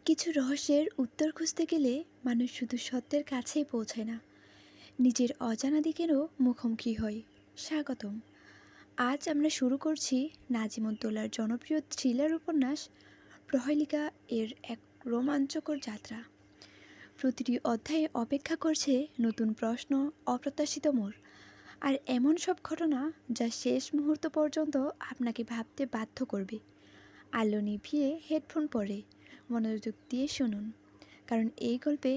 কিছু রহস্যের উত্তর খুঁজতে গেলে মানুষ শুধু সত্যের কাছেই পৌঁছায় না, নিজের অজানা দিকেরও মুখোমুখি হয়। স্বাগতম। আজ আমরা শুরু করছি নাজিমুদ্দৌলার জনপ্রিয় থ্রিলার উপন্যাস প্রহেলিকা এর এক রোমাঞ্চকর যাত্রা। প্রতিটি অধ্যায়ে অপেক্ষা করছে নতুন প্রশ্ন, অপ্রত্যাশিত মোড় আর এমন সব ঘটনা যা শেষ মুহূর্ত পর্যন্ত আপনাকে ভাবতে বাধ্য করবে। আলো নিভিয়ে হেডফোন পরে মনোযোগ দিয়ে শুনুন, কারণ এই গল্পে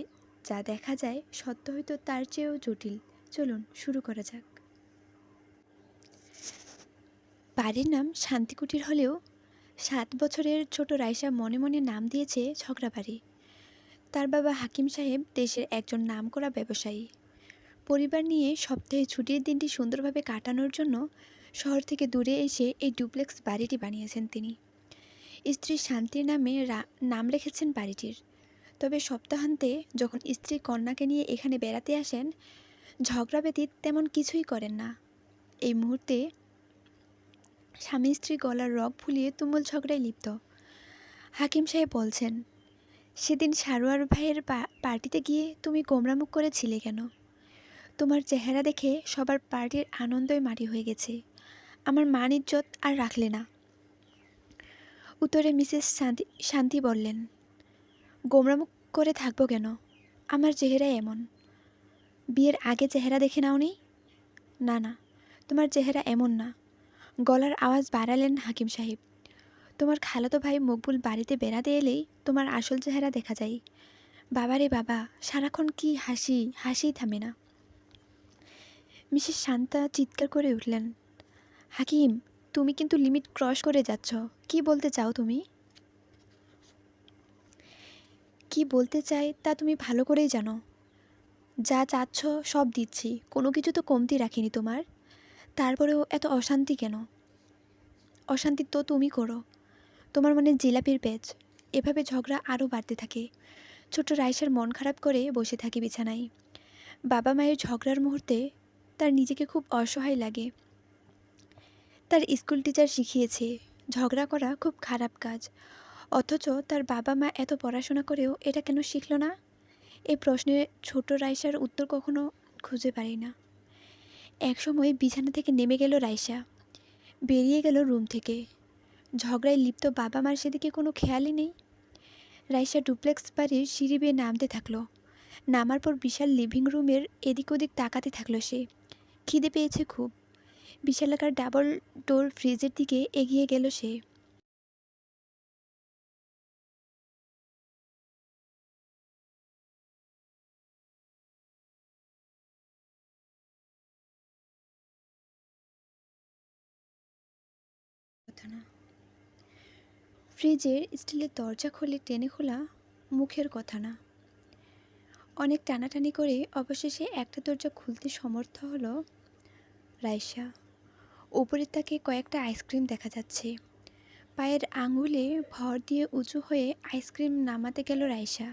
যা দেখা যায় সত্য হয়তো তার চেয়েও জটিল। চলুন শুরু করা যাক। বাড়ির নাম শান্তিকুটির হলেও 7 বছরের ছোট রাইসা মনে মনে নাম দিয়েছে ঝগড়াবাড়ি। তার বাবা হাকিম সাহেব দেশের একজন নামকরা ব্যবসায়ী। পরিবার নিয়ে সপ্তাহে ছুটির দিনটি সুন্দরভাবে কাটানোর জন্য শহর থেকে দূরে এসে এই ডুপ্লেক্স বাড়িটি বানিয়েছেন তিনি। স্ত্রী শান্তির নামে নাম রেখেছেন বাড়িটির। তবে সপ্তাহান্তে যখন স্ত্রী কন্যাকে নিয়ে এখানে বেড়াতে আসেন, ঝগড়া ব্যতীত তেমন কিছুই করেন না। এই মুহূর্তে স্বামী স্ত্রী গলার রগ ফুলিয়ে তুমুল ঝগড়ায় লিপ্ত। হাকিম সাহেব বলছেন, সেদিন সারোয়ার ভাইয়ের পার্টিতে গিয়ে তুমি গোমরামুখ করেছিলে কেন? তোমার চেহারা দেখে সবার পার্টির আনন্দই মাটি হয়ে গেছে। আমার মান ইজ্জত আর রাখলে না। উত্তরে মিসেস শান্তি বললেন, গোমরামুখ করে থাকবো কেন? আমার চেহারা এমন। বিয়ের আগে চেহারা দেখে নাওনি? না না, তোমার চেহারা এমন না। গলার আওয়াজ বাড়ালেন হাকিম সাহেব। তোমার খালাতো ভাই মকবুল বাড়িতে বেড়াতে এলেই তোমার আসল চেহারা দেখা যায়। বাবারে বাবা, সারাক্ষণ কি হাসিই থামে না। মিসেস শান্তা চিৎকার করে উঠলেন, হাকিম, তুমি কিন্তু লিমিট ক্রস করে যাচ্ছ। কি বলতে চাও তুমি? কি বলতে চাই তা তুমি ভালো করেই জানো। যা চাচ্ছ সব দিচ্ছি, কোনো কিছু তো কমতি রাখিনি তোমার। তারপরেও এত অশান্তি কেন? অশান্তি তো তুমি করো, তোমার মনে জিলাপির পেঁচ। এভাবে ঝগড়া আরও বাড়তে থাকে। ছোট্ট রাইসার মন খারাপ করে বসে থাকে বিছানায়। বাবা মায়ের ঝগড়ার মুহূর্তে তার নিজেকে খুব অসহায় লাগে। তার স্কুল টিচার শিখিয়েছে ঝগড়া করা খুব খারাপ কাজ, অথচ তার বাবা মা এত পড়াশোনা করেও এটা কেন শিখল না? এই প্রশ্নে ছোট রাইসার উত্তর কখনো খুঁজে পারি না। একসময় বিছানা থেকে নেমে গেল রাইসা, বেরিয়ে গেল রুম থেকে। ঝগড়ায় লিপ্ত বাবা মার সেদিকে কোনো খেয়ালই নেই। রাইসা ডুপ্লেক্স বাড়ির সিঁড়ি বেয়ে নামতে থাকলো। নামার পর বিশাল লিভিং রুমের এদিক ওদিক তাকাতে থাকলো সে। খিদে পেয়েছে খুব। বিশালাকার ডাবল ডোর ফ্রিজের দিকে এগিয়ে গেল সে। কথা না, ফ্রিজের স্টিলের দরজা খুলে টেনে খোলা মুখের কথা না। অনেক টানাটানি করে অবশেষে একটা দরজা খুলতে সমর্থ হলো রাইসা। উপরের তাকে কয়েকটা আইসক্রিম দেখা যাচ্ছে। পায়ের আঙুলে ভর দিয়ে উঁচু হয়ে আইসক্রিম নামাতে গেল রাইসা।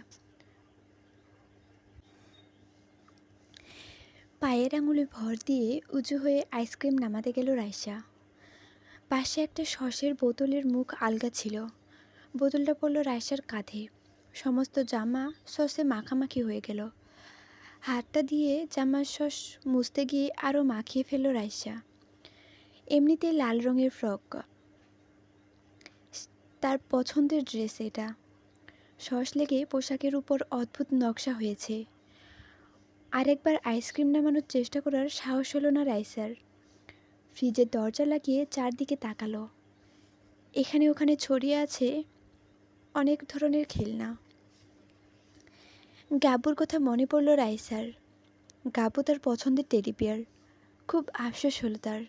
পায়ের আঙুলে ভর দিয়ে উঁচু হয়ে আইসক্রিম নামাতে গেল রাইসা। পাশে একটা সসের বোতলের মুখ আলগা ছিল। বোতলটা পড়ল রাইসার কাঁধে। সমস্ত জামা সসে মাখামাখি হয়ে গেল। হাতটা দিয়ে জামার সস মুছতে গিয়ে আরও মাখিয়ে ফেলল রাইসা। এমনিতেই লাল রঙের ফ্রক, তার পছন্দের ড্রেস এটা। সস লেগে পোশাকের উপর অদ্ভুত নকশা হয়েছে। আরেকবার আইসক্রিম নামানোর চেষ্টা করার সাহস হলো না রাইসার। ফ্রিজের দরজা লাগিয়ে চারদিকে তাকালো। এখানে ওখানে ছড়িয়ে আছে অনেক ধরনের খেলনা। গাব্বুর কথা মনে পড়ল রাইসার। গাব্বু তার পছন্দের টেডি বিয়ার। খুব আফসোস হলো তার।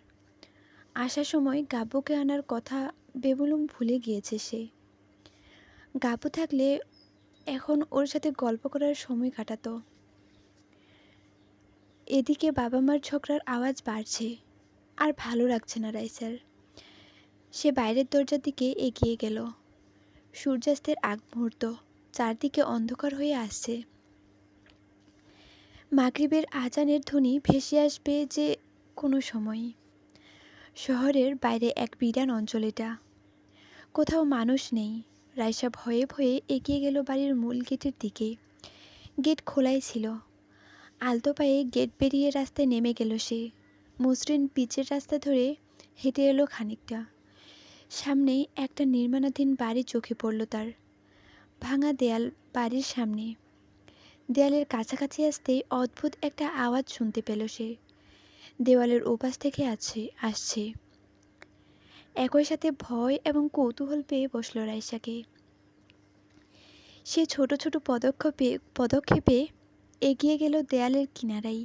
আসার সময় গাব্বুকে আনার কথা বেবুলুম ভুলে গিয়েছে সে। গাব্বু থাকলে এখন ওর সাথে গল্প করার সময় কাটাতো। এদিকে বাবা মার ঝগড়ার আওয়াজ বাড়ছে। আর ভালো লাগছে না রাইসার। সে বাইরের দরজার দিকে এগিয়ে গেল। সূর্যাস্তের আগ মুহূর্ত, চারদিকে অন্ধকার হয়ে আসছে। মাগরিবের আজানের ধ্বনি ভেসে আসবে যে কোনো সময়। শহরের বাইরে এক বিরান অঞ্চল এটা। কোথাও মানুষ নেই। রাইসা ভয়ে ভয়ে এগিয়ে গেল বাড়ির মূল গেটের দিকে। গেট খোলাই ছিল। আলতো পায়ে গেট পেরিয়ে রাস্তায় নেমে গেল সে। মসৃণ পিচের রাস্তা ধরে হেঁটে এলো খানিকটা। সামনেই একটা নির্মাণাধীন বাড়ি চোখে পড়ল তার। ভাঙা দেয়াল বাড়ির সামনে। দেয়ালের কাছাকাছি আসতেই অদ্ভুত একটা আওয়াজ শুনতে পেল সে। দেওয়ালের ওপাশ থেকে আসছে। একই সাথে ভয় এবং কৌতূহল পেয়ে বসল রাইসাকে। সে ছোট ছোট পদক্ষেপে এগিয়ে গেল দেয়ালের কিনারায়।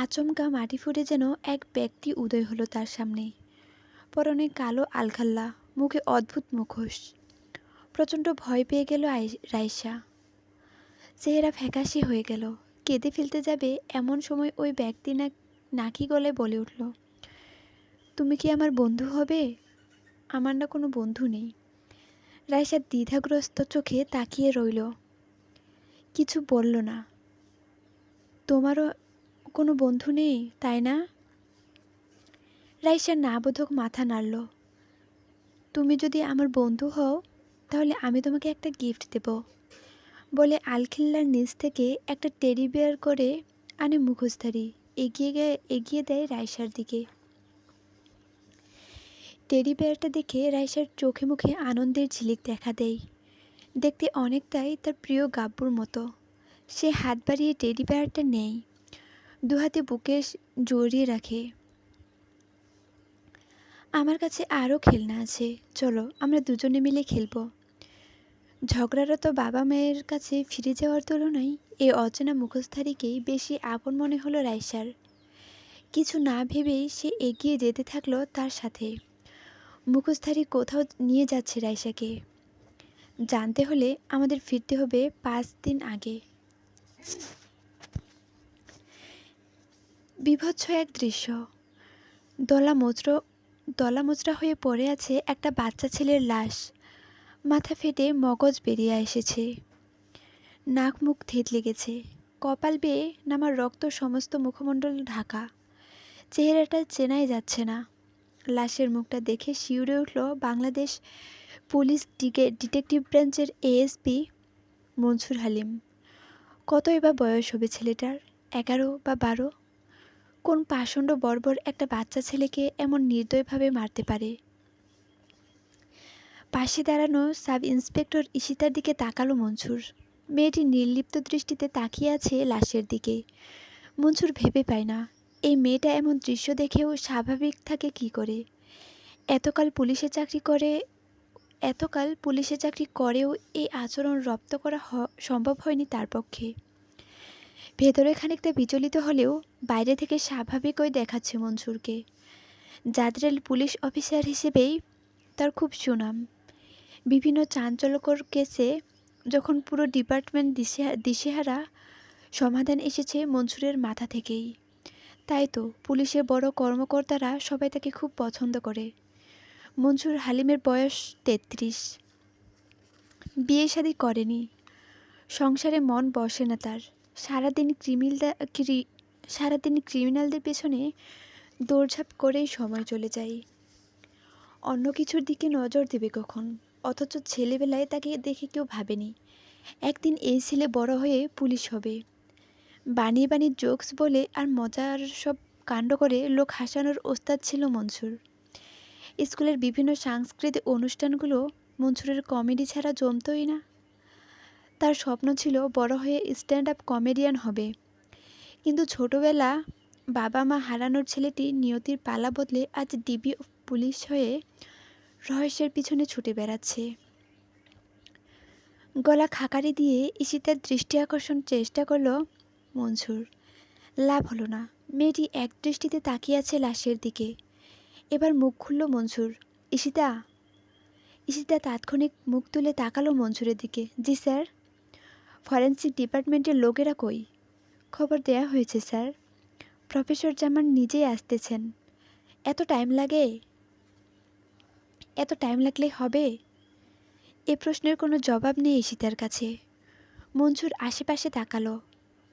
আচমকা মাটি ফুটে যেন এক ব্যক্তি উদয় হলো তার সামনে। পরনে কালো আলখাল্লা, মুখে অদ্ভুত মুখোশ। প্রচণ্ড ভয় পেয়ে গেল রাইসা। চেহারা ফ্যাকাশে হয়ে গেল। কেঁদে ফেলতে যাবে এমন সময় ওই ব্যক্তি নাকি গলায় বলে উঠল, তুমি কি আমার বন্ধু হবে? আমার না কোনো বন্ধু নেই। রাইসা দ্বিধাগ্রস্ত চোখে তাকিয়ে রইল, কিছু বলল না। তোমারও কোনো বন্ধু নেই, তাই না? রাইসা নাবোধক মাথা নাড়ল। তুমি যদি আমার বন্ধু হও তাহলে আমি তোমাকে একটা গিফট দেব বলে আলখিল্লার নিচ থেকে একটা টেডি বেয়ার করে আনে মুখোশধারী। এগিয়ে দেয় রাইসার দিকে। টেডি বেয়ারটা দেখে রাইসার চোখে মুখে আনন্দের ঝিলিক দেখা দেয়। দেখতে অনেকটাই তার প্রিয় গাব্বুর মতো। সে হাত বাড়িয়ে টেডি বেয়ারটা নেয়, দুহাতে বুকে জড়িয়ে রাখে। আমার কাছে আরও খেলনা আছে, চলো আমরা দুজনে মিলে খেলবো। ঝগড়ারত বাবা মায়ের কাছে ফিরে যাওয়ার তুলনায় এই অচেনা মুখোশধারীকেই বেশি আপন মনে হলো রাইসার। কিছু না ভেবেই সে এগিয়ে যেতে থাকলো তার সাথে। মুখোশধারী কোথাও নিয়ে যাচ্ছে রাইসাকে। জানতে হলে আমাদের ফিরতে হবে 5 দিন আগে। বিভৎস এক দৃশ্য। দলা মোচড়া হয়ে পড়ে আছে একটা বাচ্চা ছেলের লাশ। মাথা ফেটে মগজ বেরিয়ে এসেছে। নাক মুখ থেতলে গেছে। কপাল বেয়ে নামার রক্ত সমস্ত মুখমণ্ডল ঢাকা। চেহারাটা চেনাই যাচ্ছে না। লাশের মুখটা দেখে শিউরে উঠল বাংলাদেশ পুলিশ ডিটেকটিভ ব্রাঞ্চের এএসপি মনসুর হালিম। কতই বা বয়স হবে ছেলেটার? 11 বা 12? কোন পাষণ্ড বর্বর একটা বাচ্চা ছেলেকে এমন নির্দয়ভাবে মারতে পারে? পাশে দাঁড়ানো সাব ইন্সপেক্টর ঈশিতার দিকে তাকালো মনসুর। মেয়েটি নির্লিপ্ত দৃষ্টিতে তাকিয়ে আছে লাশের দিকে। মনসুর ভেবে পায় না, এই মেয়েটা এমন দৃশ্য দেখেও স্বাভাবিক থাকে কি করে। এতকাল পুলিশে চাকরি করেও এই আচরণ রপ্ত করা সম্ভব হয়নি তার পক্ষে। ভেতরে খানিকটা বিচলিত হলেও বাইরে থেকে স্বাভাবিকই দেখাচ্ছে মনসুরকে। জাদরেল পুলিশ অফিসার হিসেবেই তার খুব সুনাম। বিভিন্ন চাঞ্চল্যকর কেসে যখন পুরো ডিপার্টমেন্ট দিশেহারা, সমাধান এসেছে মনসুরের মাথা থেকেই। তাই তো পুলিশের বড় কর্মকর্তারা সবাই তাকে খুব পছন্দ করে। মনসুর হালিমের বয়স 33। বিয়ে শাদী করেনি। সংসারে মন বসে না তার। সারাদিন ক্রিমিনালদের পেছনে দৌড়ঝাঁপ করেই সময় চলে যায়। অন্য কিছুর দিকে নজর দেবে কখন? অথচ ছেলেবেলায় তাকে দেখে কেউ ভাবেনি একদিন এই ছেলে বড় হয়ে পুলিশ হবে। বানিয়ে বানিয়ে জোকস বলে আর মজার সব কাণ্ড করে লোক হাসানোর ওস্তাদ ছিল মনসুর। স্কুলের বিভিন্ন সাংস্কৃতিক অনুষ্ঠানগুলো মনসুরের কমেডি ছাড়া জমতই না। তার স্বপ্ন ছিল বড় হয়ে স্ট্যান্ড আপ কমেডিয়ান হবে। কিন্তু ছোটবেলা বাবা মা হারানোর ছেলেটি নিয়তির পালা বদলে আজ ডিবি পুলিশ হয়ে রহস্যের পিছনে ছুটে বেড়াচ্ছে। গলা খাকারি দিয়ে ঈশিতার দৃষ্টি আকর্ষণ চেষ্টা করল মনসুর। লাভ হলো না। মেয়েটি এক দৃষ্টিতে তাকিয়ে আছে লাশের দিকে। এবার মুখ খুলল মনসুর। ঈশিতা তাৎক্ষণিক মুখ তুলে তাকালো মনসুরের দিকে। জি স্যার। ফরেন্সিক ডিপার্টমেন্টের লোকেরা কই? খবর দেয়া হয়েছে স্যার। প্রফেসর জামান নিজেই আসতেছেন। এত টাইম লাগলে হবে? এ প্রশ্নের কোনো জবাব নেই ঈশিতার কাছে। মনসুর আশেপাশে তাকালো।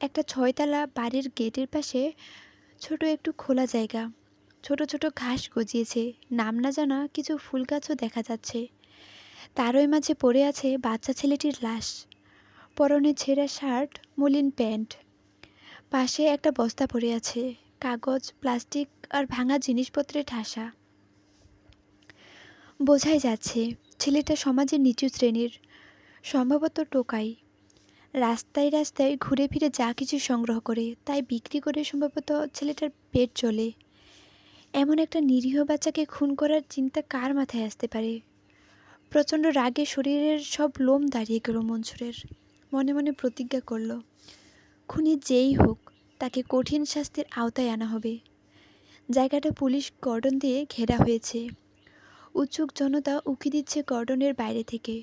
একটা 6 তলা বাড়ির গেটের পাশে ছোট একটু খোলা জায়গা। ছোট ছোট ঘাস গজিয়েছে। নাম না জানা কিছু ফুল গাছও দেখা যাচ্ছে। তারই মাঝে পড়ে আছে বাচ্চা ছেলেটির লাশ, পরনে ছেঁড়া শার্ট, মলিন প্যান্ট। পাশে একটা বস্তা পড়ে আছে, কাগজ, প্লাস্টিক আর ভাঙা জিনিসপত্রে ঠাসা। বোঝাই যাচ্ছে ছেলেটা সমাজের নিচু শ্রেণীর, সম্ভবত টোকাই। রাস্তায় রাস্তায় ঘুরে ফিরে যা কিছু সংগ্রহ করে তাই বিক্রি করে সম্ভবত ছেলেটার পেট চলে। এমন একটা নিরীহ বাচ্চাকে খুন করার চিন্তা কার মাথায় আসতে পারে? প্রচণ্ড রাগে শরীরের সব লোম দাঁড়িয়ে গেল মনসুরের। মনে মনে প্রতিজ্ঞা করল, খুনি যেই হোক তাকে কঠিন শাস্তির আওতায় আনা হবে। জায়গাটা পুলিশ কর্ডন দিয়ে ঘেরা হয়েছে। উৎসুক জনতা উকি দিচ্ছে কর্ডনের বাইরে থেকে।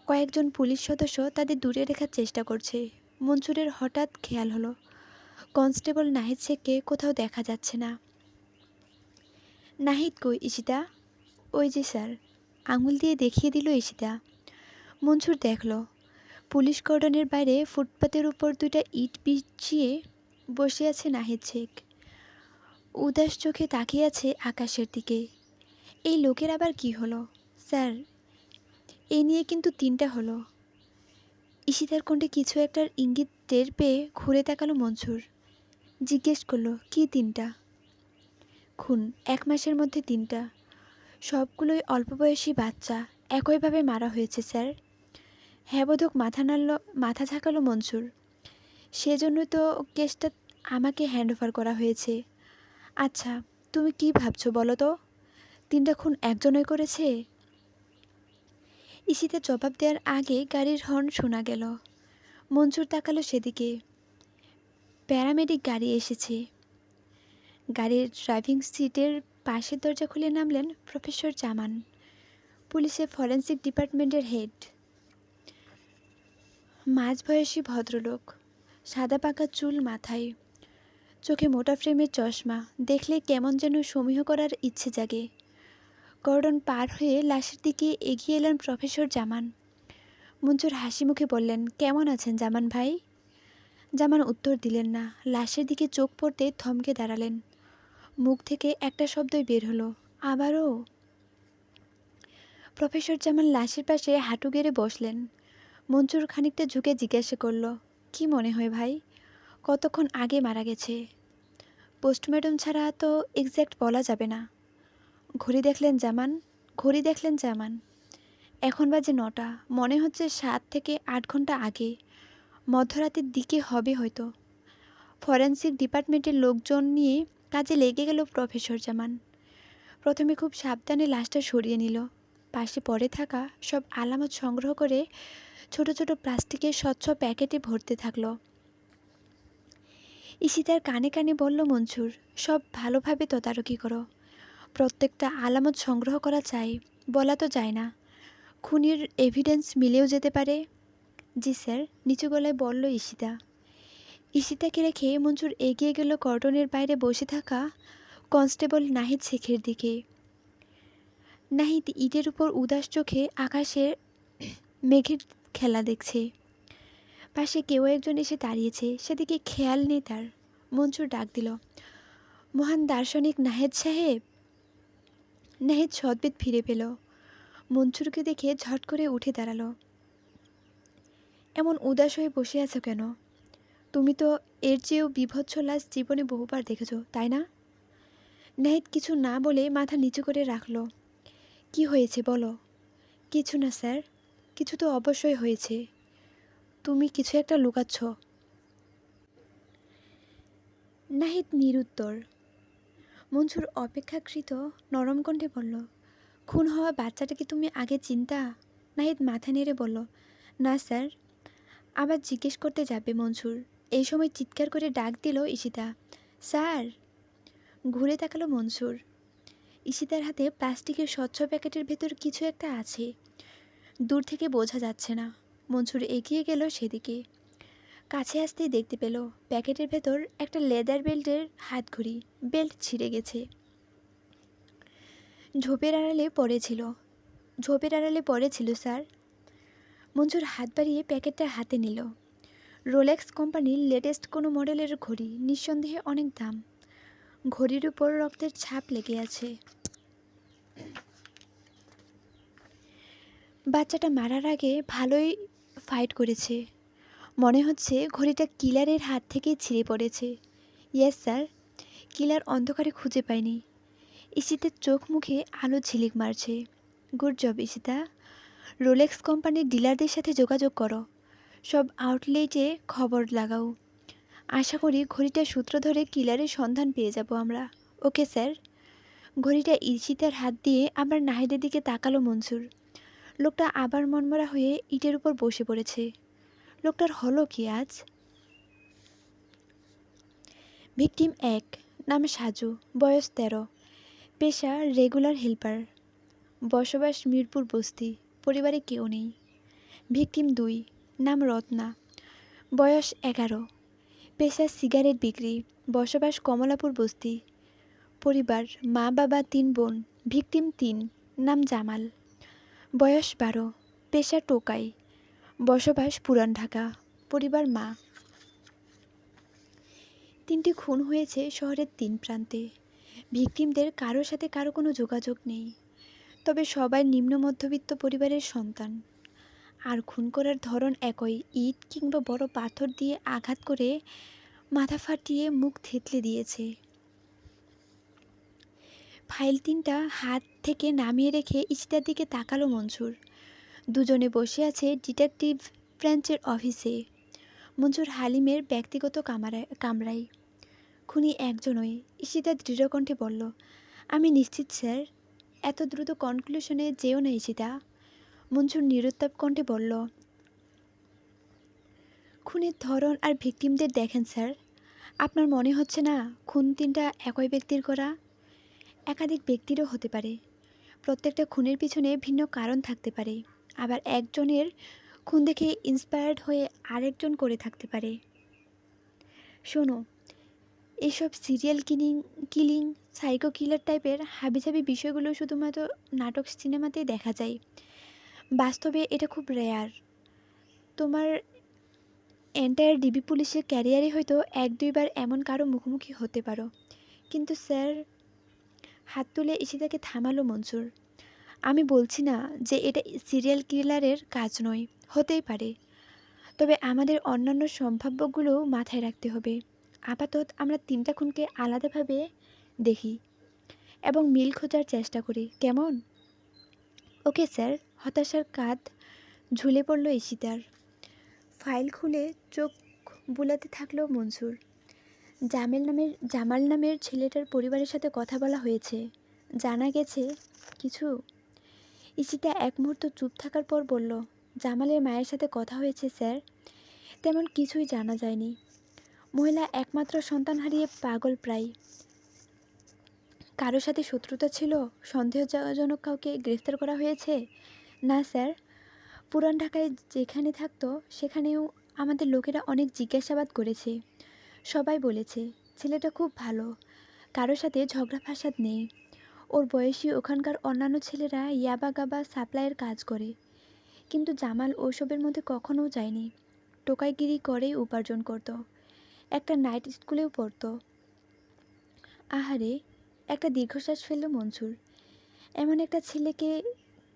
কয়েকজন পুলিশ সদস্য তাদের দূরে রাখার চেষ্টা করছে। মনসুরের হঠাৎ খেয়াল হলো কনস্টেবল নাহিদ শেখকে কোথাও দেখা যাচ্ছে না। নাহিদ কই ঈশিতা? ওই যে স্যার, আঙুল দিয়ে দেখিয়ে দিল ঈশিতা। মনসুর দেখল পুলিশ কর্ডনের বাইরে ফুটপাতের উপর দুইটা ইট বিছিয়ে বসে আছে নাহিদ শেখ। উদাস চোখে তাকিয়ে আছে আকাশের দিকে। এই লোকের আবার কি হলো? স্যার, এই নিয়ে কিন্তু তিনটা হলো। ঈশিতার কণ্ঠে কিছু একটার ইঙ্গিত টের পেয়ে ঘুরে তাকালো মনসুর। জিজ্ঞেস করলো, কি তিনটা? খুন 1 মাসের মধ্যে 3টা, সবগুলোই অল্প বয়সী বাচ্চা, একইভাবে মারা হয়েছে স্যার। হ্যাঁ বোধক মাথা ঝাঁকালো মনসুর। সেজন্যই তো কেসটা আমাকে হ্যান্ডওভার করা হয়েছে। আচ্ছা, তুমি কি ভাবছো বলো তো? 3টা খুন একজনই করেছে? ঈশিতা জবাব দেওয়ার আগে গাড়ির হর্ন শোনা গেল। মনসুর তাকালো সেদিকে। প্যারামেডিক গাড়ি এসেছে। গাড়ির ড্রাইভিং সিটের পাশের দরজা খুলে নামলেন প্রফেসর জামান, পুলিশের ফরেন্সিক ডিপার্টমেন্টের হেড। মাঝবয়সী ভদ্রলোক, সাদা পাকা চুল মাথায়, চোখে মোটা ফ্রেমের চশমা। দেখলে কেমন যেন সমীহ করার ইচ্ছে জাগে। কর্ডন পার হয়ে লাশের দিকে এগিয়ে এলেন প্রফেসর জামান। মনসুর হাসি মুখে বললেন, কেমন আছেন জামান ভাই? জামান উত্তর দিলেন না। লাশের দিকে চোখ পড়তে থমকে দাঁড়ালেন। মুখ থেকে একটা শব্দই বের হলো, আবারও। প্রফেসর জামান লাশের পাশে হাঁটু গেড়ে বসলেন। মনসুর খানিকটা ঝুঁকে জিজ্ঞাসা করল, কি মনে হয় ভাই, কতক্ষণ আগে মারা গেছে? পোস্টমর্টম ছাড়া তো এক্স্যাক্ট বলা যাবে না। ঘড়ি দেখলেন জামান। এখন বাজে 9টা, মনে হচ্ছে 7 থেকে 8 ঘন্টা আগে, মধ্যরাতের দিকে হবে হয়তো। ফরেন্সিক ডিপার্টমেন্টের লোকজন নিয়ে কাজে লেগে গেল প্রফেসর জামান। প্রথমে খুব সাবধানে লাশটা সরিয়ে নিল। পাশে পড়ে থাকা সব আলামত সংগ্রহ করে ছোট ছোট প্লাস্টিকের স্বচ্ছ প্যাকেটে ভরতে থাকলো। ঈশিতার কানে কানে বলল মনসুর, সব ভালোভাবে তদারকি করো। প্রত্যেকটা আলামত সংগ্রহ করা চাই, বলা তো যায় না। খুনির এভিডেন্স মিলেও যেতে পারে। জি স্যার, নিচু গলায় বলল ঈশিতা। ঈশিতাকে রেখে মনসুর এগিয়ে গেল কর্ডনের বাইরে বসে থাকা কনস্টেবল নাহিদ শেখের দিকে। নাহিদ ইটের উপর উদাস চোখে আকাশের মেঘের খেলা দেখছে। পাশে কেউ একজন এসে দাঁড়িয়েছে, সেদিকে খেয়াল নেই তার। মনসুর ডাক দিল, মহান দার্শনিক নাহিদ সাহেব। নাহিদ সদ্বেদ ফিরে পেল। মনসুরকে দেখে ঝট করে উঠে দাঁড়ালো। এমন উদাস হয়ে বসে আছো কেন? তুমি তো এর চেয়েও বীভৎস লাশ জীবনে বহুবার দেখেছ, তাই না? নাহিদ কিছু না বলে মাথা নিচু করে রাখল। কি হয়েছে বলো? কিছু না স্যার। কিছু তো অবশ্যই হয়েছে। তুমি কিছু একটা লুকাচ্ছ। নাহিদ নিরুত্তর। মনসুর অপেক্ষাকৃত নরম কণ্ঠে বলল, খুন হওয়া বাচ্চাটাকে তুমি আগে চিনতা? নাহিদ মাথা নেড়ে বলল, না স্যার। আবার জিজ্ঞেস করতে যাবে মনসুর। এই সময় চিৎকার করে ডাক দিল ঈশিতা, স্যার। ঘুরে তাকালো মনসুর। ঈশিতার হাতে প্লাস্টিকের স্বচ্ছ প্যাকেটের ভেতর কিছু একটা আছে, দূর থেকে বোঝা যাচ্ছে না। মনসুর এগিয়ে গেল সেদিকে। কাছে আসতেই দেখতে পেল প্যাকেটের ভেতর একটা লেদার বেল্টের হাতঘড়ি। বেল্ট ছিঁড়ে গেছে, ঝোপের আড়ালে পড়েছিল স্যার। মনসুর হাত বাড়িয়ে প্যাকেটটা হাতে নিল। রোলেক্স কোম্পানির লেটেস্ট কোনো মডেলের ঘড়ি, নিঃসন্দেহে অনেক দাম। ঘড়ির উপর রক্তের ছাপ লেগে আছে। বাচ্চাটা মারার আগে ভালোই ফাইট করেছে। মনে হচ্ছে ঘড়িটা কিলারের হাত থেকেই ছিঁড়ে পড়েছে। ইয়েস স্যার, কিলার অন্ধকারে খুঁজে পায়নি। ঈশিতার চোখ মুখে আলো ঝিলিক মারছে। Good job Ishita. রোলেক্স কোম্পানির ডিলারদের সাথে যোগাযোগ করো, সব আউটলেটে খবর লাগাও। আশা করি ঘড়িটার সূত্র ধরে কিলারের সন্ধান পেয়ে যাব আমরা। Okay sir. ঘড়িটা ঈশিতার হাত দিয়ে আবার নাহিদের দিকে তাকালো মনসুর। লোকটা আবার মনমরা হয়ে ইটের উপর বসে পড়েছে। লোকটার হলো কি আজ? ভিকটিম 1, নাম সাজু, বয়স 13, পেশা রেগুলার হেল্পার, বসবাস মিরপুর বস্তি, পরিবারে কেউ নেই। ভিকটিম 2, নাম রত্না, বয়স 11, পেশা সিগারেট বিক্রি, বসবাস কমলাপুর বস্তি, পরিবার মা বাবা 3 বোন। ভিকটিম 3, নাম জামাল, বয়স 12, পেশা টোকাই, বসবাস পুরান ঢাকা, পরিবার মা। 3টি খুন হয়েছে শহরের 3 প্রান্তে। ভিকটিমদের কারোর সাথে কারো কোনো যোগাযোগ নেই, তবে সবাই নিম্ন মধ্যবিত্ত পরিবারের সন্তান। আর খুন করার ধরন একই, ইট কিংবা বড় পাথর দিয়ে আঘাত করে মাথা ফাটিয়ে মুখ থেতলে দিয়েছে। ফাইল 3টা হাত থেকে নামিয়ে রেখে ঈশিতার দিকে তাকালো মনসুর। দুজনে বসে আছে ডিটেকটিভ ব্রাঞ্চের অফিসে, মনসুর হালিমের ব্যক্তিগত কামরায়। খুনি একজনই, ঈশিতা দৃঢ়কণ্ঠে বলল। আমি নিশ্চিত স্যার। এত দ্রুত কনক্লুশনে যেও না ঈশিতা, মনসুর নিরুত্তাপ কণ্ঠে বলল। খুনের ধরন আর ভিকটিমদের দেখেন স্যার, আপনার মনে হচ্ছে না খুন 3টা একই ব্যক্তির করা? একাধিক ব্যক্তিরও হতে পারে। প্রত্যেকটা খুনের পিছনে ভিন্ন কারণ থাকতে পারে। আবার একজনের খুন দেখে ইন্সপায়ার্ড হয়ে আরেকজন করে থাকতে পারে। শোনো, এইসব সিরিয়াল কিলিং সাইকো কিলার টাইপের হাবিজাবি বিষয়গুলো শুধুমাত্র নাটক সিনেমাতেই দেখা যায়। বাস্তবে এটা খুব রেয়ার। তোমার এন্টায়ার ডিবি পুলিশের ক্যারিয়ারে হয়তো 1-2 বার এমন কারো মুখোমুখি হতে পারো। কিন্তু স্যার, হাত তুলে ঈশিতাকে থামালো মনসুর। আমি বলছি না যে এটা সিরিয়াল কিলারের কাজ নয়, হতেই পারে। তবে আমাদের অন্যান্য সম্ভাব্যগুলো মাথায় রাখতে হবে। আপাতত আমরা 3টা খুনকে আলাদাভাবে দেখি এবং মিল খোঁজার চেষ্টা করি, কেমন? Okay sir. হতাশার কাঁধ ঝুলে পড়ল ঈশিতার। ফাইল খুলে চোখ বুলাতে থাকলো মনসুর। জামাল নামের ছেলেটার পরিবারের সাথে কথা বলা হয়েছে। জানা গেছে কিছু? ঈশিতা এক মুহূর্ত চুপ থাকার পর বলল, জামালের মায়ের সাথে কথা হয়েছে স্যার। তেমন কিছুই জানা যায়নি। মহিলা একমাত্র সন্তান হারিয়ে পাগল প্রায়। কারোর সাথে শত্রুতা ছিল? সন্দেহজনক কাউকে গ্রেফতার করা হয়েছে? না স্যার, পুরান ঢাকায় যেখানে থাকতো সেখানেও আমাদের লোকেরা অনেক জিজ্ঞাসাবাদ করেছে। সবাই বলেছে ছেলেটা খুব ভালো, কারোর সাথে ঝগড়া ফাসাদ নেই। ওর বয়সী ওখানকার অন্যান্য ছেলেরা ইয়াবা গাবা সাপ্লাইয়ের কাজ করে, কিন্তু জামাল ওসবের মধ্যে কখনও যায়নি। টোকাইগিরি করেই উপার্জন করত। একটা নাইট স্কুলেও পড়তো। আহারে, একটা দীর্ঘশ্বাস ফেলল মনসুর। এমন একটা ছেলেকে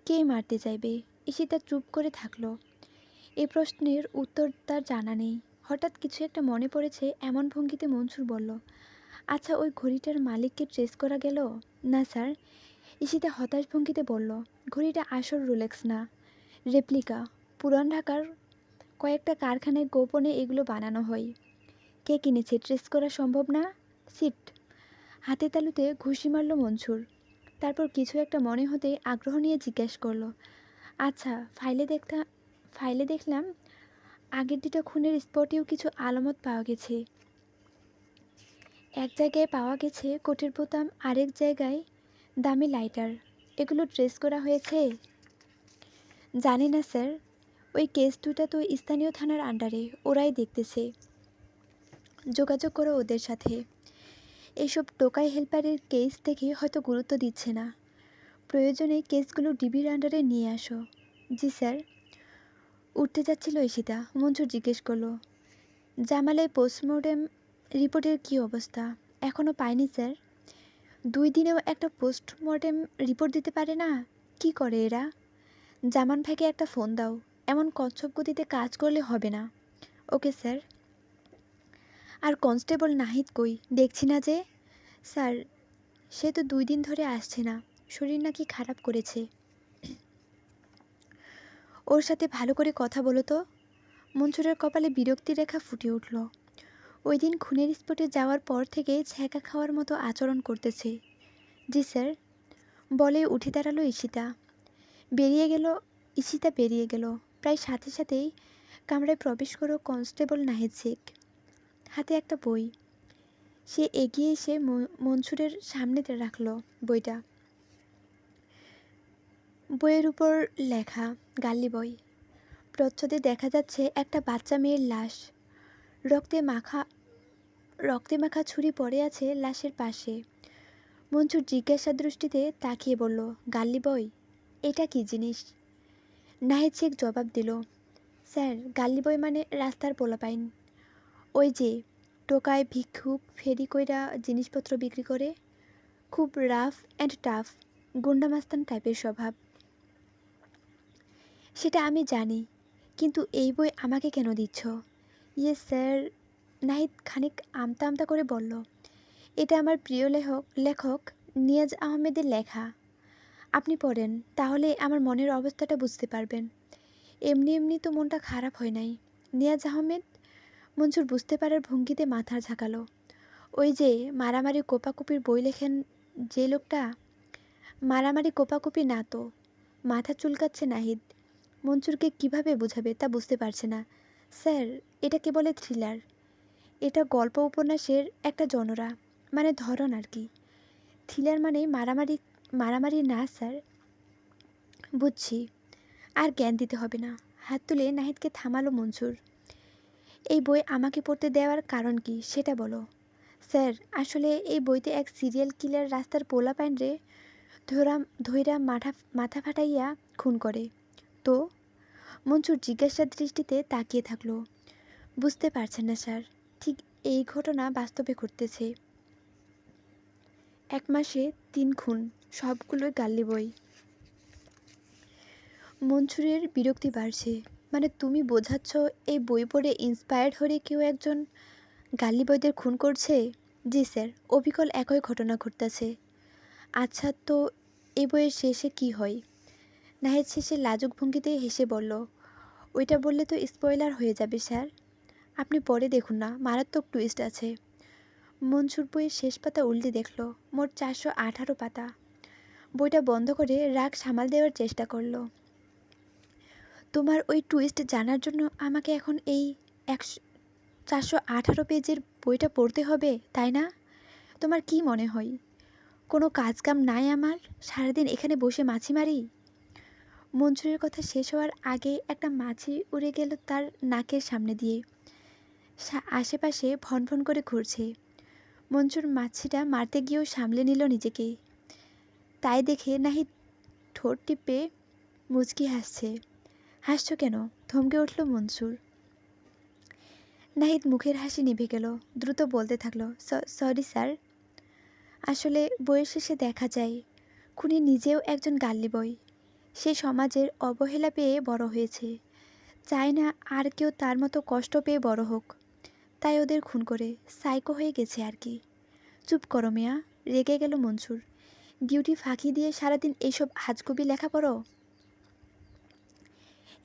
কে মারতে চাইবে? ঈশিতা চুপ করে থাকলো। এই প্রশ্নের উত্তর তার জানা নেই। হঠাৎ কিছু একটা মনে পড়েছে এমন ভঙ্গিতে মনসুর বলল, আচ্ছা ওই ঘড়িটার মালিককে ট্রেস করা গেল? না স্যার, ঈশিতা হতাশ ভঙ্গিতে বলল। ঘড়িটা আসল রোলেক্স না, রেপ্লিকা। পুরান ঢাকার কয়েকটা কারখানায় গোপনে এগুলো বানানো হয়। কে কিনেছে ট্রেস করা সম্ভব না? সিট। হাতে তালুতে ঘুষি মারল মনসুর। তারপর কিছু একটা মনে হতে আগ্রহ নিয়ে জিজ্ঞেস করলো, আচ্ছা ফাইলে দেখলাম আগের 2টা খুনের স্পটেও কিছু আলামত পাওয়া গেছে। এক জায়গায় পাওয়া গেছে কোটের বোতাম, আরেক জায়গায় দামি লাইটার। এগুলো ট্রেস করা হয়েছে? জানি না স্যার, ওই কেস 2টা তো স্থানীয় থানার আন্ডারে, ওরাই দেখতেছে। যোগাযোগ করো ওদের সাথে। এইসব টোকাই হেল্পারের কেস দেখে হয়তো গুরুত্ব দিচ্ছে না। প্রয়োজনে কেসগুলো ডিবির আন্ডারে নিয়ে আসো। জি স্যার। উঠতে যাচ্ছিল ঈশিতা, মনসুর জিজ্ঞেস করলো, জামালের পোস্টমর্টেম রিপোর্টের কী অবস্থা? এখনও পাইনি স্যার। 2 দিনেও একটা পোস্টমর্টেম রিপোর্ট দিতে পারে না? কি করে এরা? জামান ভাইকে একটা ফোন দাও। এমন কচ্ছপ গতিতে কাজ করলে হবে না। Okay sir. আর কনস্টেবল নাহিদ কই? দেখছি না যে। স্যার, সে তো 2 দিন ধরে আসছে না। শরীর নাকি খারাপ করেছে। ওর সাথে ভালো করে কথা বলো তো। মনসুরের কপালে বিরক্তির রেখা ফুটে উঠল। ওই দিন খুনের স্পটে যাওয়ার পর থেকে ছ্যাঁকা খাওয়ার মতো আচরণ করতেছে। জি স্যার, বলে উঠে দাঁড়ালো ঈশিতা। বেরিয়ে গেল। প্রায় সাথে সাথেই কামরায় প্রবেশ করো কনস্টেবল নাহিদ শেখ। হাতে একটা বই। সে এগিয়ে এসে মনসুরের সামনে রাখল বইটা। বইয়ের উপর লেখা গাল্লি বই। প্রচ্ছদে দেখা যাচ্ছে একটা বাচ্চা মেয়ের লাশ। রক্তে মাখা ছুরি পড়ে আছে লাশের পাশে। মনসুর জিজ্ঞাসা দৃষ্টিতে তাকিয়ে বলল, গাল্লি বই? এটা কি জিনিস? নাহিদ শেখ জবাব দিল, স্যার, গাল্লি বই মানে রাস্তার পোলাপাইন। ওই যে টোকায় ভিক্ষুক ফেরি কইরা জিনিসপত্র বিক্রি করে। খুব রাফ অ্যান্ড টাফ, গুন্ডা মাস্তান টাইপের স্বভাব। সেটা আমি জানি, কিন্তু এই বই আমাকে কেন দিচ্ছ? ইয়ে স্যার, নাহিদ খানিক আমতা আমতা করে বলল, এটা আমার প্রিয় লেখক নিয়াজ আহমেদের লেখা। আপনি পড়েন, তাহলে আমার মনের অবস্থাটা বুঝতে পারবেন। এমনি এমনি তো মনটা খারাপ হয় নাই। নিয়াজ আহমেদ? মনসুর বুঝতে পারার ভঙ্গিতে মাথা ঝাঁকালো। ওই যে মারামারি কোপাকুপির বই লেখেন যে লোকটা। মারামারি কোপাকুপি না তো। মাথা চুলকাচ্ছে নাহিদ। মনসুরকে কিভাবে বোঝাবে তা বুঝতে পারছে না। স্যার, এটাকে বলে থ্রিলার। এটা গল্প উপন্যাসের একটা জনরা, মানে ধরন আর কি। থ্রিলার মানে মারামারি না স্যার। বুঝছি, আর জ্ঞান দিতে হবে না। হাত তুলে নাহিদকে থামালো মনসুর। এই বই আমাকে পড়তে দেওয়ার কারণ কি সেটা বলো। স্যার, আসলে এই বইতে এক সিরিয়াল কিলার রাস্তার পোলাপাইন রে ধইরা মাথা ফাটাইয়া খুন করে। তো? মনসুর জিজ্ঞাসার দৃষ্টিতে তাকিয়ে থাকলো। বুঝতে পারছেন না স্যার, ঠিক এই ঘটনা বাস্তবে ঘটতেছে। 1 মাসে 3 খুন, সবগুলোই গাল্লি বই। মনসুরের বিরক্তি বাড়ছে। মানে তুমি বোঝাচ্ছ এই বই পড়ে ইন্সপায়ার্ড হয়ে কেউ একজন গাল্লি বইদের খুন করছে? জি স্যার, অবিকল একই ঘটনা ঘটতেছে। আচ্ছা, তো এই বইয়ের শেষে কি হয়? নাহিদ শেষে লাজুক ভঙ্গিতে হেসে বলল, ওইটা বললে তো স্পয়লার হয়ে যাবে স্যার। আপনি পরে দেখুন না, মারাত্মক টুইস্ট আছে। মনসুর বইয়ের শেষ পাতা উল্টে দেখল, মোট 418 পাতা। বইটা বন্ধ করে রাগ সামাল দেওয়ার চেষ্টা করল। তোমার ওই টুইস্ট জানার জন্য আমাকে এখন এই 418 পেজের বইটা পড়তে হবে, তাই না? তোমার কি মনে হয় কোনো কাজকাম নাই আমার, সারাদিন এখানে বসে মাছি মারি? মনসুরের কথা শেষ হওয়ার আগে একটা মাছি উড়ে গেল তার নাকের সামনে দিয়ে। আশেপাশে ভনভন করে ঘুরছে। মনসুর মাছিটা মারতে গিয়েও সামলে নিল নিজেকে। তাই দেখে নাহিদ ঠোঁট টিপে মুচকি হাসছে। হাসছ কেন? থমকে উঠল মনসুর। নাহিদ মুখের হাসি নিভে গেল। দ্রুত বলতে থাকলো, সরি স্যার। আসলে বইয়ের শেষে দেখা যায় খুনি নিজেও একজন গাল্লি বয়। সে সমাজের অবহেলা পেয়ে বড় হয়েছে, চায় না আর কেউ তার মতো কষ্ট পেয়ে বড় হোক। তাই ওদের খুন করে সাইকো হয়ে গেছে আর কি। চুপ করো মিয়া, রেগে গেল মনসুর। ডিউটি ফাঁকি দিয়ে সারাদিন এইসব হাজগুবি লেখা পড়ো?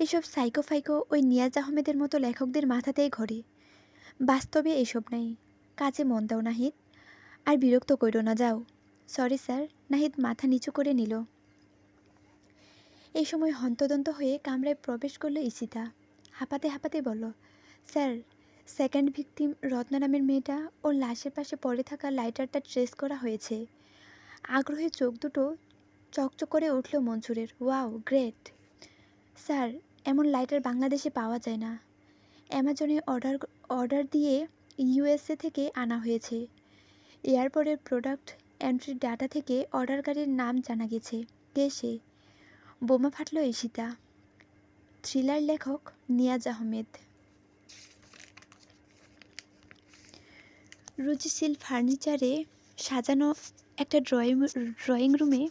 এসব সাইকো ফাইকো ওই নিয়াজ আহমেদের মতো লেখকদের মাথাতেই ঘরে। বাস্তবে এসব নাই। কাজে মন দাও নাহিদ, আর বিরক্ত কইরো না, যাও। Sorry sir. নাহিদ মাথা নিচু করে নিল। এই সময় হন্তদন্ত হয়ে কামরায় প্রবেশ করল ঈশিতা। হাঁপাতে হাঁপাতে বলল, স্যার, সেকেন্ড ভিকটিম রত্না নামের মেয়েটা ওর লাশের পাশে পড়ে থাকা লাইটারটা ট্রেস করা হয়েছে। আগ্রহে চোখ দুটো চকচক করে উঠল মনসুরের। Wow, great. স্যার, এমন লাইটার বাংলাদেশে পাওয়া যায় না। অ্যামাজনে অর্ডার দিয়ে ইউএসএ থেকে আনা হয়েছে। এয়ারপোর্টের প্রোডাক্ট এন্ট্রি ডাটা থেকে অর্ডারকারীর নাম জানা গেছে। কে সে? বোমা ফাটল ঈশিতা। থ্রিলার লেখক নিয়াজ আহমেদ। রুচিশীল ফার্নিচারে সাজানো একটা ড্রয়িং রুমে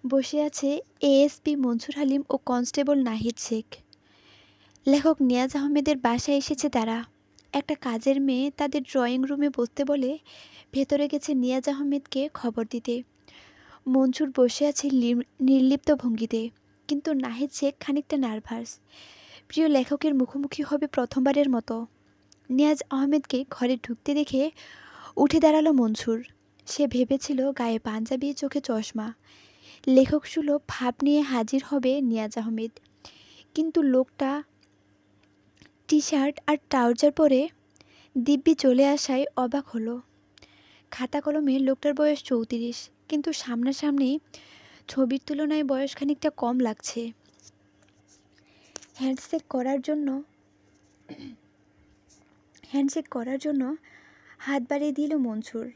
বসে আছে এএসপি মনসুর হালিম ও কনস্টেবল নাহিদ শেখ। লেখক নিয়াজ আহমেদের বাসায় এসেছে তারা। একটা কাজের মেয়ে তাদের ড্রয়িং রুমে বসতে বলে ভেতরে গেছে নিয়াজ আহমেদকে খবর দিতে। মনসুর বসে আছে নির্লিপ্ত ভঙ্গিতে, কিন্তু নাহিদ শেখ খানিকটা নার্ভাস। প্রিয় লেখকের মুখোমুখি হবে প্রথমবারের মতো। নিয়াজ আহমেদকে ঘরে ঢুকতে দেখে উঠে দাঁড়ালো মনসুর। সে ভেবেছিল গায়ে পাঞ্জাবি, চোখে চশমা, লেখক সুলভ ভাব নিয়ে হাজির হবে নিয়াজ আহমেদ, কিন্তু লোকটা টি শার্ট আর ট্রাউজার পরে দিব্যি চলে আসায় অবাক হলো। খাতা কলমে লোকটার বয়স 34, কিন্তু সামনাসামনি ছবির তুলনায় বয়স খানিকটা কম লাগছে। হ্যান্ডশেক করার জন্য হাত বাড়িয়ে দিল মনসুর।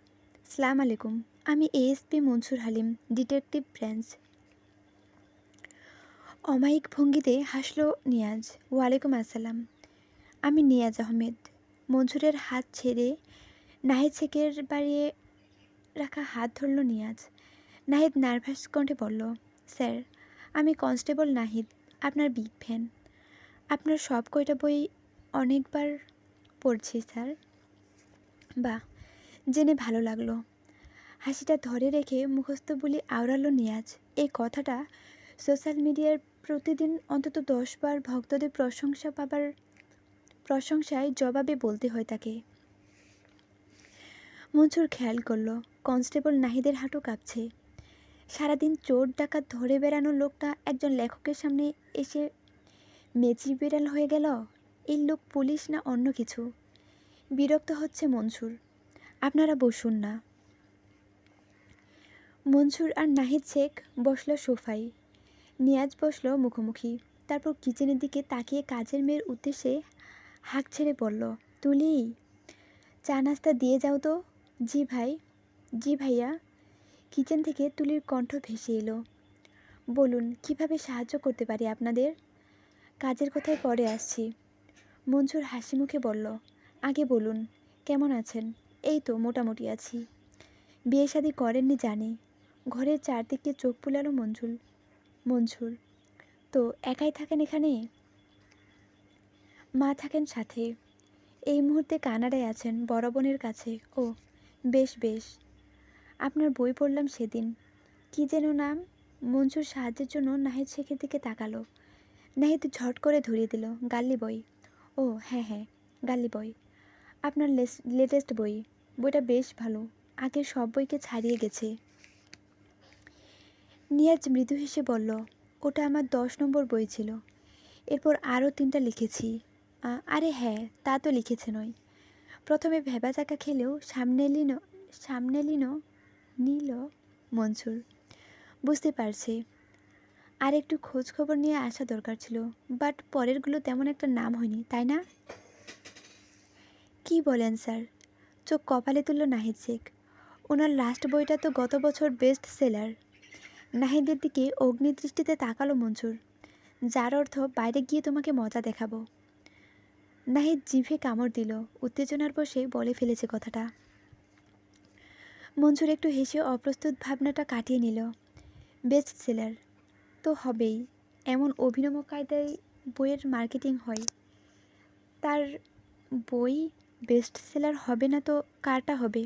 সালাম আলাইকুম, আমি ASP Mansur Halim, detective branch. অমায়িক ভঙ্গিতে হাসল নিয়াজ। ওয়ালাইকুম আসসালাম, আমি নিয়াজ আহমেদ। মনসুরের হাত ছেড়ে নাহিদ শেখের বাড়িয়ে রাখা হাত ধরল নিয়াজ। নাহিদ নার্ভাস কণ্ঠে বলল, স্যার, আমি কনস্টেবল নাহিদ, আপনার বিগ ফ্যান। আপনার সব কয়টা বই অনেকবার পড়ছি স্যার। বাহ, জেনে ভালো লাগলো। হাসিটা ধরে রেখে মুখস্থ বলি আওড়ালো নিয়াজ। এই কথাটা সোশ্যাল মিডিয়ার প্রতিদিন অন্তত 10 বার ভক্তদের প্রশংসায় জবাবে বলতে হয় তাকে। মনসুর খেয়াল করল কনস্টেবল নাহিদের হাঁটু কাঁপছে। সারাদিন চোর ডাকাত ধরে বেড়ানো লোকটা একজন লেখকের সামনে এসে মেচি বিড়াল হয়ে গেল। এই লোক পুলিশ না অন্য কিছু? বিরক্ত হচ্ছে মনসুর। আপনারা বসুন না। মনসুর আর নাহিদ শেখ বসল সোফায়, নিয়াজ বসল মুখোমুখি। তারপর কিচেনের দিকে তাকিয়ে কাজের মেয়ের উদ্দেশ্যে হাঁক ছেড়ে বলল, তুলি, চা নাস্তা দিয়ে যাও তো। জি ভাই, জি ভাইয়া। কিচেন থেকে তুলির কণ্ঠ ভেসে এলো। বলুন, কিভাবে সাহায্য করতে পারি আপনাদের? কাজের কথায় পরে আসছি। মনসুর হাসি মুখে বলল, আগে বলুন কেমন আছেন? এই তো মোটামুটি আছি। বিয়ে শাদী করেননি জানি। ঘরের চারদিকে চোখ বুলালো মনসুর। তো একাই থাকেন এখানে? মা থাকেন সাথে। এই মুহূর্তে কানাডায় আছেন বড় বোনের কাছে। ও বেশ বেশ। আপনার বই পড়লাম সেদিন, কি যেন নাম? মনসুর সাহায্যের জন্য নাহিদ শেখের দিকে তাকালো। নাহিদ ঝট করে ধরিয়ে দিল, গাল্লি বই। ও হ্যাঁ হ্যাঁ, গাল্লি বই। আপনার লেটেস্ট বই। বইটা বেশ ভালো, আগের সব বইকে ছাড়িয়ে গেছে। নিয়াজ মৃদু হেসে বলল, ওটা আমার 10 নম্বর বই ছিল। এরপর আরও 3টা লিখেছি। আরে হ্যাঁ, তা তো লিখেছে নয়। প্রথমে ভেবাচাকা খেলেও সামনে নিল মনসুর। বুঝতে পারছে, আর একটু খোঁজ খবর নিয়ে আসা দরকার ছিল, বাট পরেরগুলো তেমন একটা নাম হয়নি, তাই না? কি বলেন স্যার? চোখ কপালে তুলল নাহিদ শেখ। ওনার লাস্ট বইটা তো গত বছর বেস্ট সেলার। নাহিদের দিকে অগ্নিদৃষ্টিতে তাকালো মনসুর, যার অর্থ বাইরে গিয়ে তোমাকে মজা দেখাবো। নাহিদ জিভে কামড় দিল, উত্তেজনার বশে বলে ফেলেছে কথাটা। মনসুর একটু হেসে অপ্রস্তুত ভাবনাটা কাটিয়ে নিল। বেস্ট সেলার তো হবেই, এমন অভিনব কায়দায় বইয়ের মার্কেটিং হয়। তার বই বেস্ট সেলার হবে না তো কারটা হবে?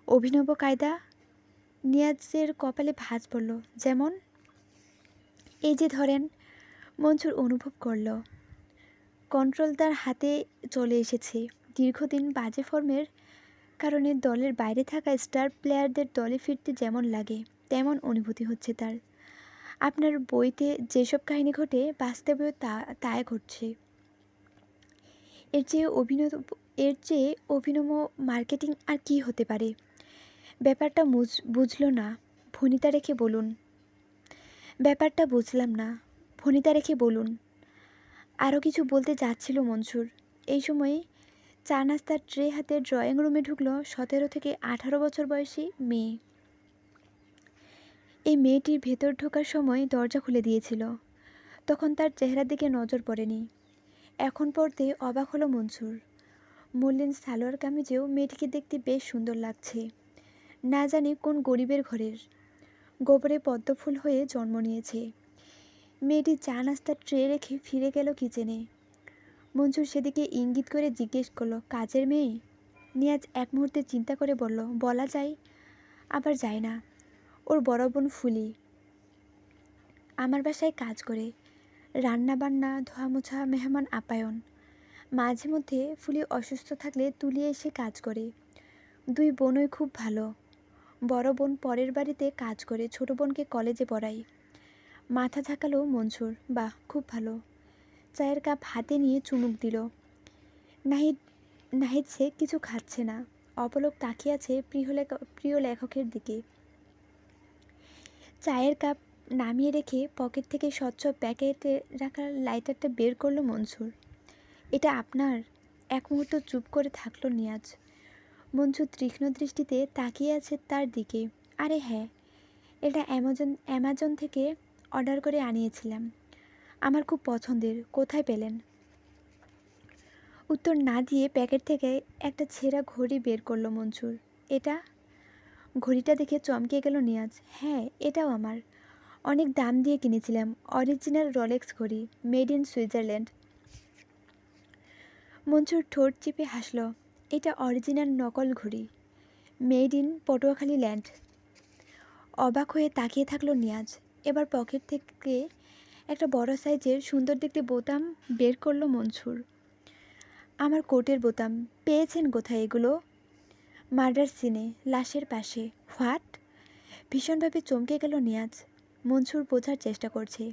অভিনব কায়দা? নিয়াজের কপালে ভাঁজ পড়ল। যেমন? এই যে ধরেন। মনসুর অনুভব করল কন্ট্রোল তার হাতে চলে এসেছে। দীর্ঘদিন বাজে ফর্মের কারণে দলের বাইরে থাকা স্টার প্লেয়ারদের দলে ফিরতে যেমন লাগে তেমন অনুভূতি হচ্ছে তার। আপনার বইতে যেসব কাহিনী ঘটে বাস্তবেও তাই ঘটছে। এর চেয়ে অভিনব মার্কেটিং আর কি হতে পারে? ব্যাপারটা বুঝল না। ভনিতা রেখে বলুন। ব্যাপারটা বুঝলাম না, ভনিতা রেখে বলুন। আরও কিছু বলতে যাচ্ছিল মনসুর। এই সময়ে চা নাস্তার ট্রে হাতে ড্রয়িং রুমে ঢুকল 17 থেকে 18 বছর বয়সী মেয়ে। এই মেয়েটির ভেতর ঢোকার সময় দরজা খুলে দিয়েছিল, তখন তার চেহারার দিকে নজর পড়েনি। এখন পড়তে অবাক হলো মনসুর। মলিন সালোয়ার কামিজেও মেয়েটিকে দেখতে বেশ সুন্দর লাগছে। না জানি কোন গরিবের ঘরের। গোবরে পদ্মফুল হয়ে জন্ম নিয়েছে। মেয়েটি চা নাস্তার ট্রে রেখে ফিরে গেল কিচেনে। মঞ্জুর সেদিকে ইঙ্গিত করে জিজ্ঞেস করলো, কাজের মেয়ে? নিয়াজ এক মুহূর্তে চিন্তা করে বলল, বলা যায় আবার যায় না। ওর বড় বোন ফুলি আমার বাসায় কাজ করে, রান্না বান্না, ধোয়া মোছা, মেহমান আপ্যায়ন। মাঝে মধ্যে ফুলি অসুস্থ থাকলে তুলি এসে কাজ করে। দুই বোনই খুব ভালো। বড় বোন পরের বাড়িতে কাজ করে, ছোট বোনকে কলেজে পড়াই। মাথা ঝাঁকালো মনসুর। বাহ, খুব ভালো। চায়ের কাপ হাতে নিয়ে চুমুক দিল। নাহিদ নাহিদ সে কিছু খাচ্ছে না, অপলক তাকিয়ে আছে প্রিয় লেখকের দিকে। চায়ের কাপ নামিয়ে রেখে পকেট থেকে স্বচ্ছ প্যাকেটে রাখা লাইটারটা বের করলো মনসুর। এটা আপনার? এক মুহূর্ত চুপ করে থাকলো নিয়াজ। মনসুর তীক্ষ্ণ দৃষ্টিতে তাকিয়ে আছে তার দিকে। আরে হ্যাঁ, এটা অ্যামাজন থেকে অর্ডার করে আনিয়েছিলাম। আমার খুব পছন্দের। কোথায় পেলেন? উত্তর না দিয়ে প্যাকেট থেকে একটা ছেঁড়া ঘড়ি বের করলো মনসুর। এটা? ঘড়িটা দেখে চমকে গেল নিয়াজ। হ্যাঁ, এটাও আমার। অনেক দাম দিয়ে কিনেছিলাম। অরিজিনাল রোলেক্স ঘড়ি, মেড ইন সুইজারল্যান্ড। মনসুর ঠোঁট চিপে হাসল। এটা অরিজিনাল নকল ঘড়ি, মেড ইন পটুয়াখালী ল্যান্ড। অবাক হয়ে তাকিয়ে থাকলো নিয়াজ। এবার পকেট থেকে একটা বড় সাইজের সুন্দর দেখতে বোতাম বের করলো মনসুর। আমার কোটের বোতাম। পেয়েছেন কোথায় এগুলো? মার্ডার সিনে, লাশের পাশে। হোয়াট? ভীষণভাবে চমকে গেল নিয়াজ। মনসুর বোঝার চেষ্টা করছে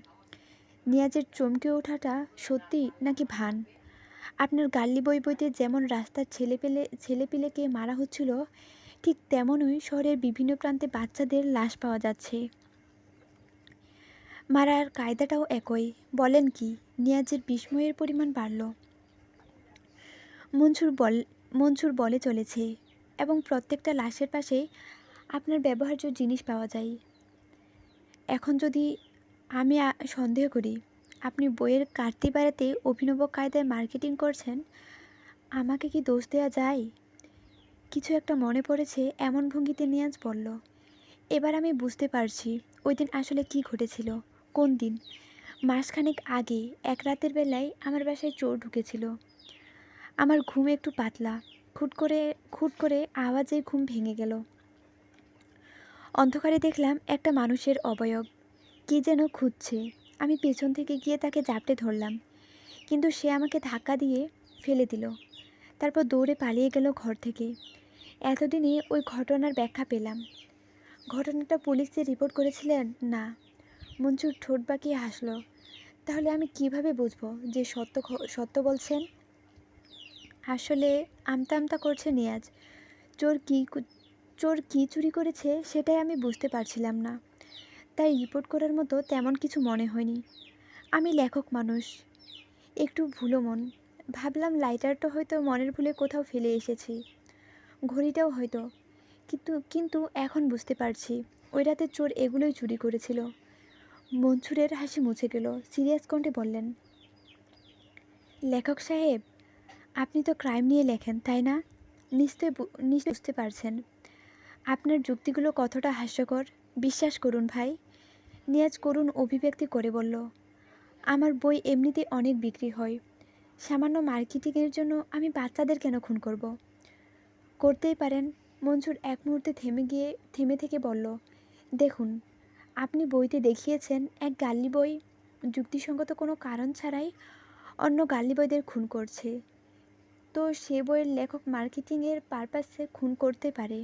নিয়াজের চমকে ওঠাটা সত্যি নাকি ভান। আপনার গাল্লি বইতে যেমন রাস্তার ছেলেপিলেকে মারা হচ্ছিল, ঠিক তেমনই শহরের বিভিন্ন প্রান্তে বাচ্চাদের লাশ পাওয়া যাচ্ছে। মারার কায়দাটাও একই। বলেন কি? নিয়াজের বিস্ময়ের পরিমাণ বাড়ল। মনসুর বলে চলেছে, এবং প্রত্যেকটা লাশের পাশে আপনার ব্যবহার্য জিনিস পাওয়া যায়। এখন যদি আমি সন্দেহ করি আপনি বইয়ের কাটতি বাড়াতে অভিনব কায়দায় মার্কেটিং করছেন, আমাকে কি দোষ দেওয়া যায়? কিছু একটা মনে পড়েছে এমন ভঙ্গিতে নিয়াজ বলল। এবার আমি বুঝতে পারছি ওই দিন আসলে কি ঘটেছিল। কোন দিন? মাসখানেক আগে এক রাতের বেলায় আমার বাসায় চোর ঢুকেছিল। আমার ঘুম একটু পাতলা। খুট করে আওয়াজে ঘুম ভেঙে গেল। অন্ধকারে দেখলাম একটা মানুষের অবয়ব কি যেন খুঁজছে। আমি পেছন থেকে গিয়ে তাকে জাপটে ধরলাম, কিন্তু সে আমাকে ধাক্কা দিয়ে ফেলে দিল। তারপর দৌড়ে পালিয়ে গেল ঘর থেকে। এতদিনে ওই ঘটনার ব্যাখ্যা পেলাম। ঘটনাটা পুলিশে রিপোর্ট করেছিলেন? না। মঞ্জুর ঠোঁট বাঁকিয়ে হাসল। তাহলে আমি কিভাবে বুঝবো যে সত্য বলছেন? আসলে আমতা আমতা করছে নিয়াজ। চোর কি চুরি করেছে সেটাই আমি বুঝতে পারছিলাম না, তাই রিপোর্ট করার মতো তেমন কিছু মনে হয়নি। আমি লেখক মানুষ, একটু ভুলো মন। ভাবলাম লাইটারটা হয়তো মনের ভুলে কোথাও ফেলে এসেছি, ঘড়িটাও হয়তো। কিন্তু এখন বুঝতে পারছি ওই রাতে চোর এগুলোই চুরি করেছিল। মনসুরের হাসি মুছে গেল। সিরিয়াস কণ্ঠে বললেন, লেখক সাহেব, আপনি তো ক্রাইম নিয়ে লেখেন, তাই না? নিশ্চয় বুঝতে পারছেন আপনার যুক্তিগুলো কতটা হাস্যকর। বিশ্বাস করুন ভাই। নিয়াজ করুণ অভিব্যক্তি করে বলল, আমার বই এমনিতেই অনেক বিক্রি হয়। সামান্য মার্কেটিংয়ের জন্য আমি বাচ্চাদের কেন খুন করব? করতেই পারেন। মনসুর এক মুহূর্তে থেমে থেকে বলল, দেখুন, আপনি বইতে দেখিয়েছেন এক গাল্লি বই যুক্তিসঙ্গত কোনো কারণ ছাড়াই অন্য গাল্লি বইদের খুন করছে। তো সে বইয়ের লেখক মার্কেটিংয়ের পারপাসে খুন করতে পারে।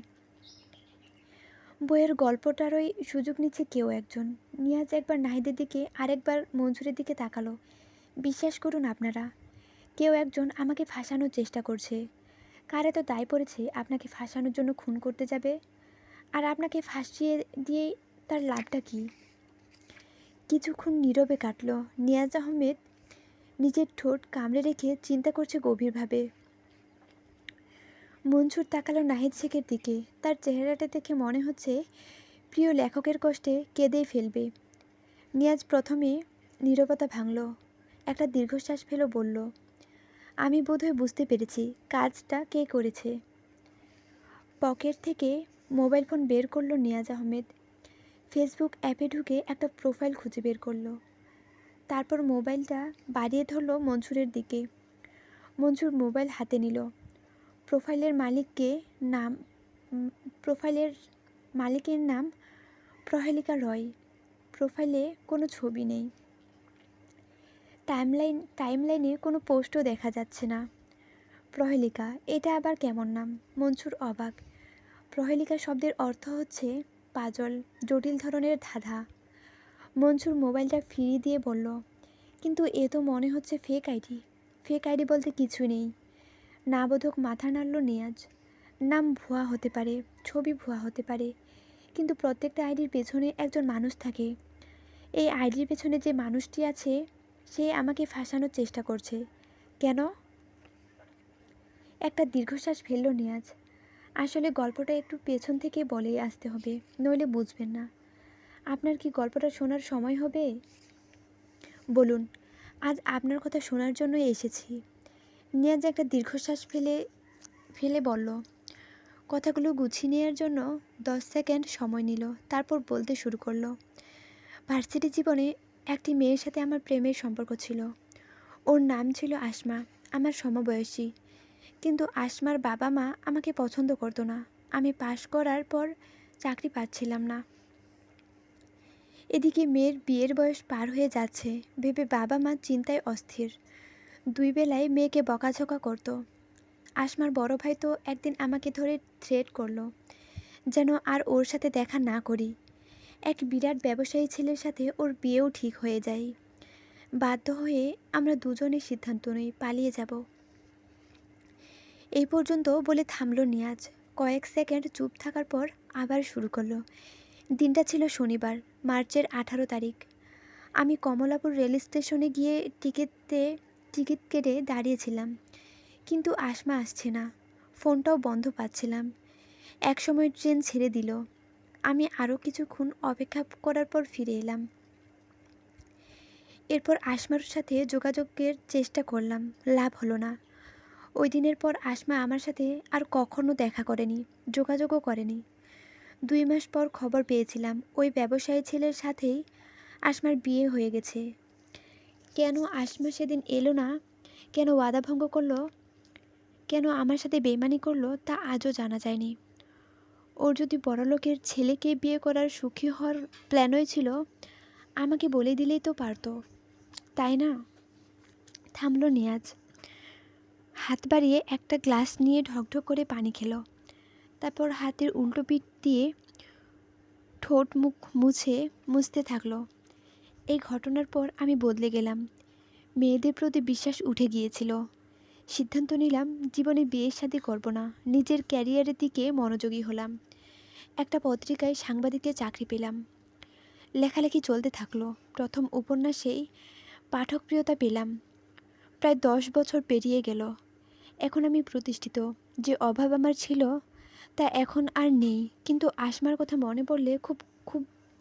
বইয়ের গল্পটারই সুযোগ নিচ্ছে কেউ একজন। নিয়াজ একবার নাহিদের দিকে আরেকবার মনসুরের দিকে তাকালো। বিশ্বাস করুন আপনারা, কেউ একজন আমাকে ফাঁসানোর চেষ্টা করছে। কার এত দায় পড়েছে আপনাকে ফাঁসানোর জন্য খুন করতে যাবে? আর আপনাকে ফাঁসিয়ে দিয়ে তার লাভটা কি? কিছুক্ষণ নীরবে কাটল। নিয়াজ আহমেদ নিজের ঠোঁট কামড়ে রেখে চিন্তা করছে গভীরভাবে। মনসুর তাকালো নাহিদ শেখের দিকে। তার চেহারাটা দেখে মনে হচ্ছে প্রিয় লেখকের কষ্টে কেঁদেই ফেলবে। নিয়াজ প্রথমে নীরবতা ভাঙল, একটা দীর্ঘশ্বাস ফেলে বলল, আমি বোধহয় বুঝতে পেরেছি কাজটা কে করেছে। পকেট থেকে মোবাইল ফোন বের করলো নিয়াজ আহমেদ। ফেসবুক অ্যাপে ঢুকে একটা প্রোফাইল খুঁজে বের করলো। তারপর মোবাইলটা বাড়িয়ে ধরলো মনসুরের দিকে। মনসুর মোবাইল হাতে নিল। প্রোফাইলের মালিককে নাম প্রোফাইলের মালিকের নাম প্রহেলিকা রয়। প্রোফাইলে কোনো ছবি নেই। টাইমলাইনে কোনো পোস্টও দেখা যাচ্ছে না। প্রহেলিকা, এটা আবার কেমন নাম? মনসুর অবাক। প্রহেলিকা শব্দের অর্থ হচ্ছে পাজল, জটিল ধরনের ধাঁধা। মনসুর মোবাইলটা ফিরিয়ে দিয়ে বলল, কিন্তু এ তো মনে হচ্ছে ফেক আইডি। ফেক আইডি বলতে কিছু নেই। নাবোধক মাথা নাড়ল নিয়াজ। নাম ভুয়া হতে পারে, ছবি ভুয়া হতে পারে, কিন্তু প্রত্যেকটা আইডির পেছনে একজন মানুষ থাকে। এই আইডির পেছনে যে মানুষটি আছে সে আমাকে ফাঁসানোর চেষ্টা করছে। কেন? একটা দীর্ঘশ্বাস ফেলল নিয়াজ। আসলে গল্পটা একটু পেছন থেকে বলেই আসতে হবে, নইলে বুঝবেন না। আপনার কি গল্পটা শোনার সময় হবে? বলুন, আজ আপনার কথা শোনার জন্যই এসেছি। নিয়াজ একটা দীর্ঘশ্বাস ফেলে বলল। কথাগুলো গুছিয়ে নেওয়ার জন্য 10 সেকেন্ড সময় নিল। তারপর বলতে শুরু করলো। ভার্সিটি জীবনে একটি মেয়ের সাথে আমার প্রেমের সম্পর্ক ছিল। ওর নাম ছিল আসমা, আমার সমবয়সী। কিন্তু আসমার বাবা মা আমাকে পছন্দ করতো না। আমি পাশ করার পর চাকরি পাচ্ছিলাম না। এদিকে মেয়ের বিয়ের বয়স পার হয়ে যাচ্ছে ভেবে বাবা মা চিন্তায় অস্থির। দুই বেলায় মেয়েকে বকাঝকা করতো। আসমার বড় ভাই তো একদিন আমাকে ধরে থ্রেট করলো যেন আর ওর সাথে দেখা না করি। এক বিরাট ব্যবসায়ী ছেলের সাথে ওর বিয়েও ঠিক হয়ে যায়। বাধ্য হয়ে আমরা দুজনে সিদ্ধান্ত নিই পালিয়ে যাব। এই পর্যন্ত বলে থামলো নিয়াজ। কয়েক সেকেন্ড চুপ থাকার পর আবার শুরু করলো। দিনটা ছিল শনিবার, মার্চের 18 তারিখ। আমি কমলাপুর রেল স্টেশনে গিয়ে টিকিট কেটে দাঁড়িয়েছিলাম, কিন্তু আসমা আসছে না। ফোনটাও বন্ধ পাচ্ছিলাম। একসময় ট্রেন ছেড়ে দিল। আমি আরও কিছুক্ষণ অপেক্ষা করার পর ফিরে এলাম। এরপর আসমার সাথে যোগাযোগের চেষ্টা করলাম, লাভ হলো না। ওই দিনের পর আসমা আমার সাথে আর কখনো দেখা করেনি, যোগাযোগও করেনি। 2 মাস পর খবর পেয়েছিলাম ওই ব্যবসায়ী ছেলের সাথেই আসমার বিয়ে হয়ে গেছে। কেন আসমা সেদিন এলো না, কেন ওয়াদা ভঙ্গ করলো, কেন আমার সাথে বেইমানি করলো, তা আজও জানা যায়নি। ওর যদি বড়লোকের ছেলেকে বিয়ে করার সুখী হওয়ার প্ল্যানই ছিল, আমাকে বলে দিলেই তো পারতো, তাই না? থামলো নিয়াজ। হাত বাড়িয়ে একটা গ্লাস নিয়ে ঢকঢক করে পানি খেলো। তারপর হাতের উল্টো পিঠ দিয়ে ঠোঁট মুখ মুছতে থাকলো। এই ঘটনার পর আমি বদলে গেলাম। মেয়েদের প্রতি বিশ্বাস উঠে গিয়েছিল। সিদ্ধান্ত নিলাম জীবনে বিয়ে শাদী করব না, নিজের ক্যারিয়ারের দিকে মনোযোগী হলাম। একটা পত্রিকায় সাংবাদিকের চাকরি পেলাম। লেখালেখি চলতে থাকলো। প্রথম উপন্যাসেই পাঠকপ্রিয়তা পেলাম। প্রায় 10 বছর পেরিয়ে গেল। এখন আমি প্রতিষ্ঠিত। যে অভাব আমার ছিল তা এখন আর নেই, কিন্তু আসমার কথা মনে পড়লে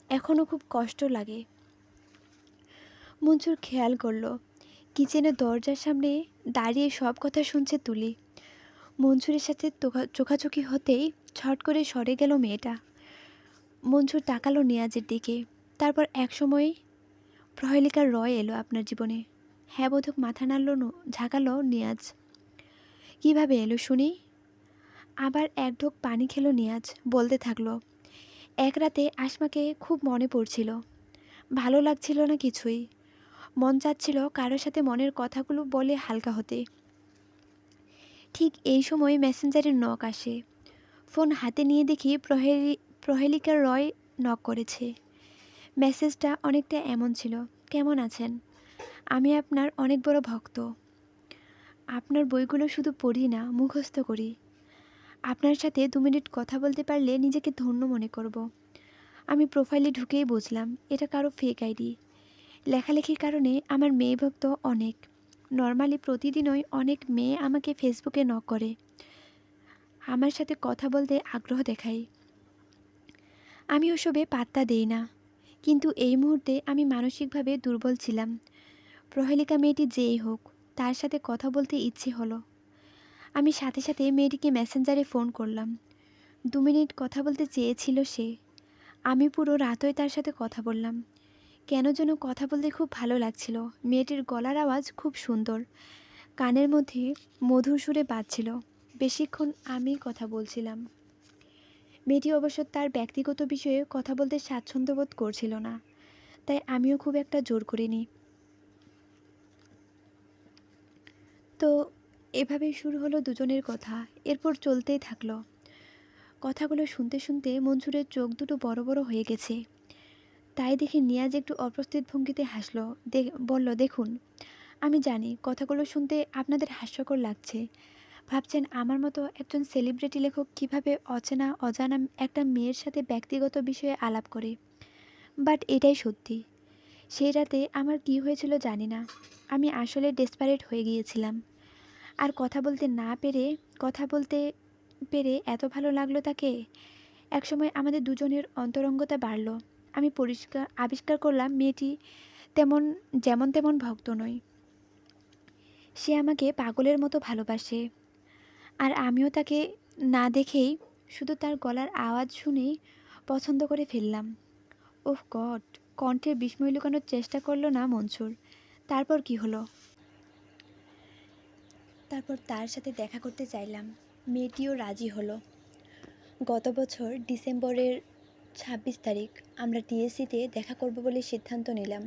এখনও খুব কষ্ট লাগে। মনসুর খেয়াল করলো কিচেনের দরজার সামনে দাঁড়িয়ে সব কথা শুনছে তুলি। মনসুরের সাথে চোখাচোখি হতেই ছট করে সরে গেল মেয়েটা। মনসুর তাকালো নিয়াজের দিকে। তারপর একসময় প্রহেলিকা রয় এলো আপনার জীবনে? হ্যাঁ বোধক মাথা নাড়ল, ঝাঁকালো নিয়াজ। কিভাবে এলো শুনি? আবার এক ঢোক পানি খেলো নিয়াজ। বলতে থাকলো, এক রাতে আসমাকে খুব মনে পড়ছিল। ভালো লাগছিল না কিছুই। মন চাচ্ছিল কারোর সাথে মনের কথাগুলো বলে হালকা হতে। ঠিক এই সময় মেসেঞ্জারের নক আসে। ফোন হাতে নিয়ে দেখি প্রহেলিকা রয় নক করেছে। মেসেজটা অনেকটা এমন ছিল, কেমন আছেন? আমি আপনার অনেক বড় ভক্ত। আপনার বইগুলো শুধু পড়ি না, মুখস্থ করি। আপনার সাথে 2 মিনিট কথা বলতে পারলে নিজেকে ধন্য মনে করব। আমি প্রোফাইলে ঢুকেই বুঝলাম এটা কারো ফেক আইডি। লেখালেখির কারণে আমার মেয়ে ভক্ত অনেক। নর্মালি প্রতিদিনই অনেক মেয়ে আমাকে ফেসবুকে নক করে, আমার সাথে কথা বলতে আগ্রহ দেখায়। আমি ওসবে পাত্তা দেই না। কিন্তু এই মুহূর্তে আমি মানসিকভাবে দুর্বল ছিলাম। প্রহেলিকা মেয়েটি যেই হোক, তার সাথে কথা বলতে ইচ্ছে হলো। আমি সাথে সাথে মেয়েটিকে মেসেঞ্জারে ফোন করলাম। 2 মিনিট কথা বলতে চেয়েছিল সে। আমি পুরো রাতই তার সাথে কথা বললাম। কেন যেন কথা বলতে খুব ভালো লাগছিল। মেয়েটির গলার আওয়াজ খুব সুন্দর, কানের মধ্যে মধুর সুরে বাজছিল। বেশিক্ষণ আমি কথা বলছিলাম। মেয়েটি অবশ্য তার ব্যক্তিগত বিষয়ে কথা বলতে স্বাচ্ছন্দ্য বোধ করছিল না, তাই আমিও খুব একটা জোর করিনি। তো এভাবেই শুরু হলো দুজনের কথা। এরপর চলতেই থাকলো। কথাগুলো শুনতে শুনতে মনসুরের চোখ দুটো বড় বড় হয়ে গেছে। তাই দেখে নিয়াজ একটু অপ্রস্তুত ভঙ্গিতে হাসলো। বলল, দেখুন, আমি জানি কথাগুলো শুনতে আপনাদের হাস্যকর লাগছে। ভাবছেন আমার মতো একজন সেলিব্রিটি লেখক কিভাবে অচেনা অজানা একটা মেয়ের সাথে ব্যক্তিগত বিষয়ে আলাপ করে। বাট এটাই সত্যি। সেই রাতে আমার কি হয়েছিল জানি না। আমি আসলে ডেসপারেট হয়ে গিয়েছিলাম। আর কথা বলতে পেরে এত ভালো লাগলো তাকে। একসময় আমাদের দুজনের অন্তরঙ্গতা বাড়ল। আমি আবিষ্কার করলাম মেয়েটি যেমন তেমন ভক্ত নয়। সে আমাকে পাগলের মতো ভালোবাসে। আর আমিও তাকে না দেখেই, শুধু তার গলার আওয়াজ শুনেই পছন্দ করে ফেললাম। ওহ গড! কণ্ঠের বিস্ময় লুকানোর চেষ্টা করলো না মনসুর। তারপর কি হলো? তারপর তার সাথে দেখা করতে চাইলাম। মেয়েটিও রাজি হলো। গত বছর ডিসেম্বরের 26 তারিখ আমরা টিএসসিতে দেখা করব বলে সিদ্ধান্ত নিলাম।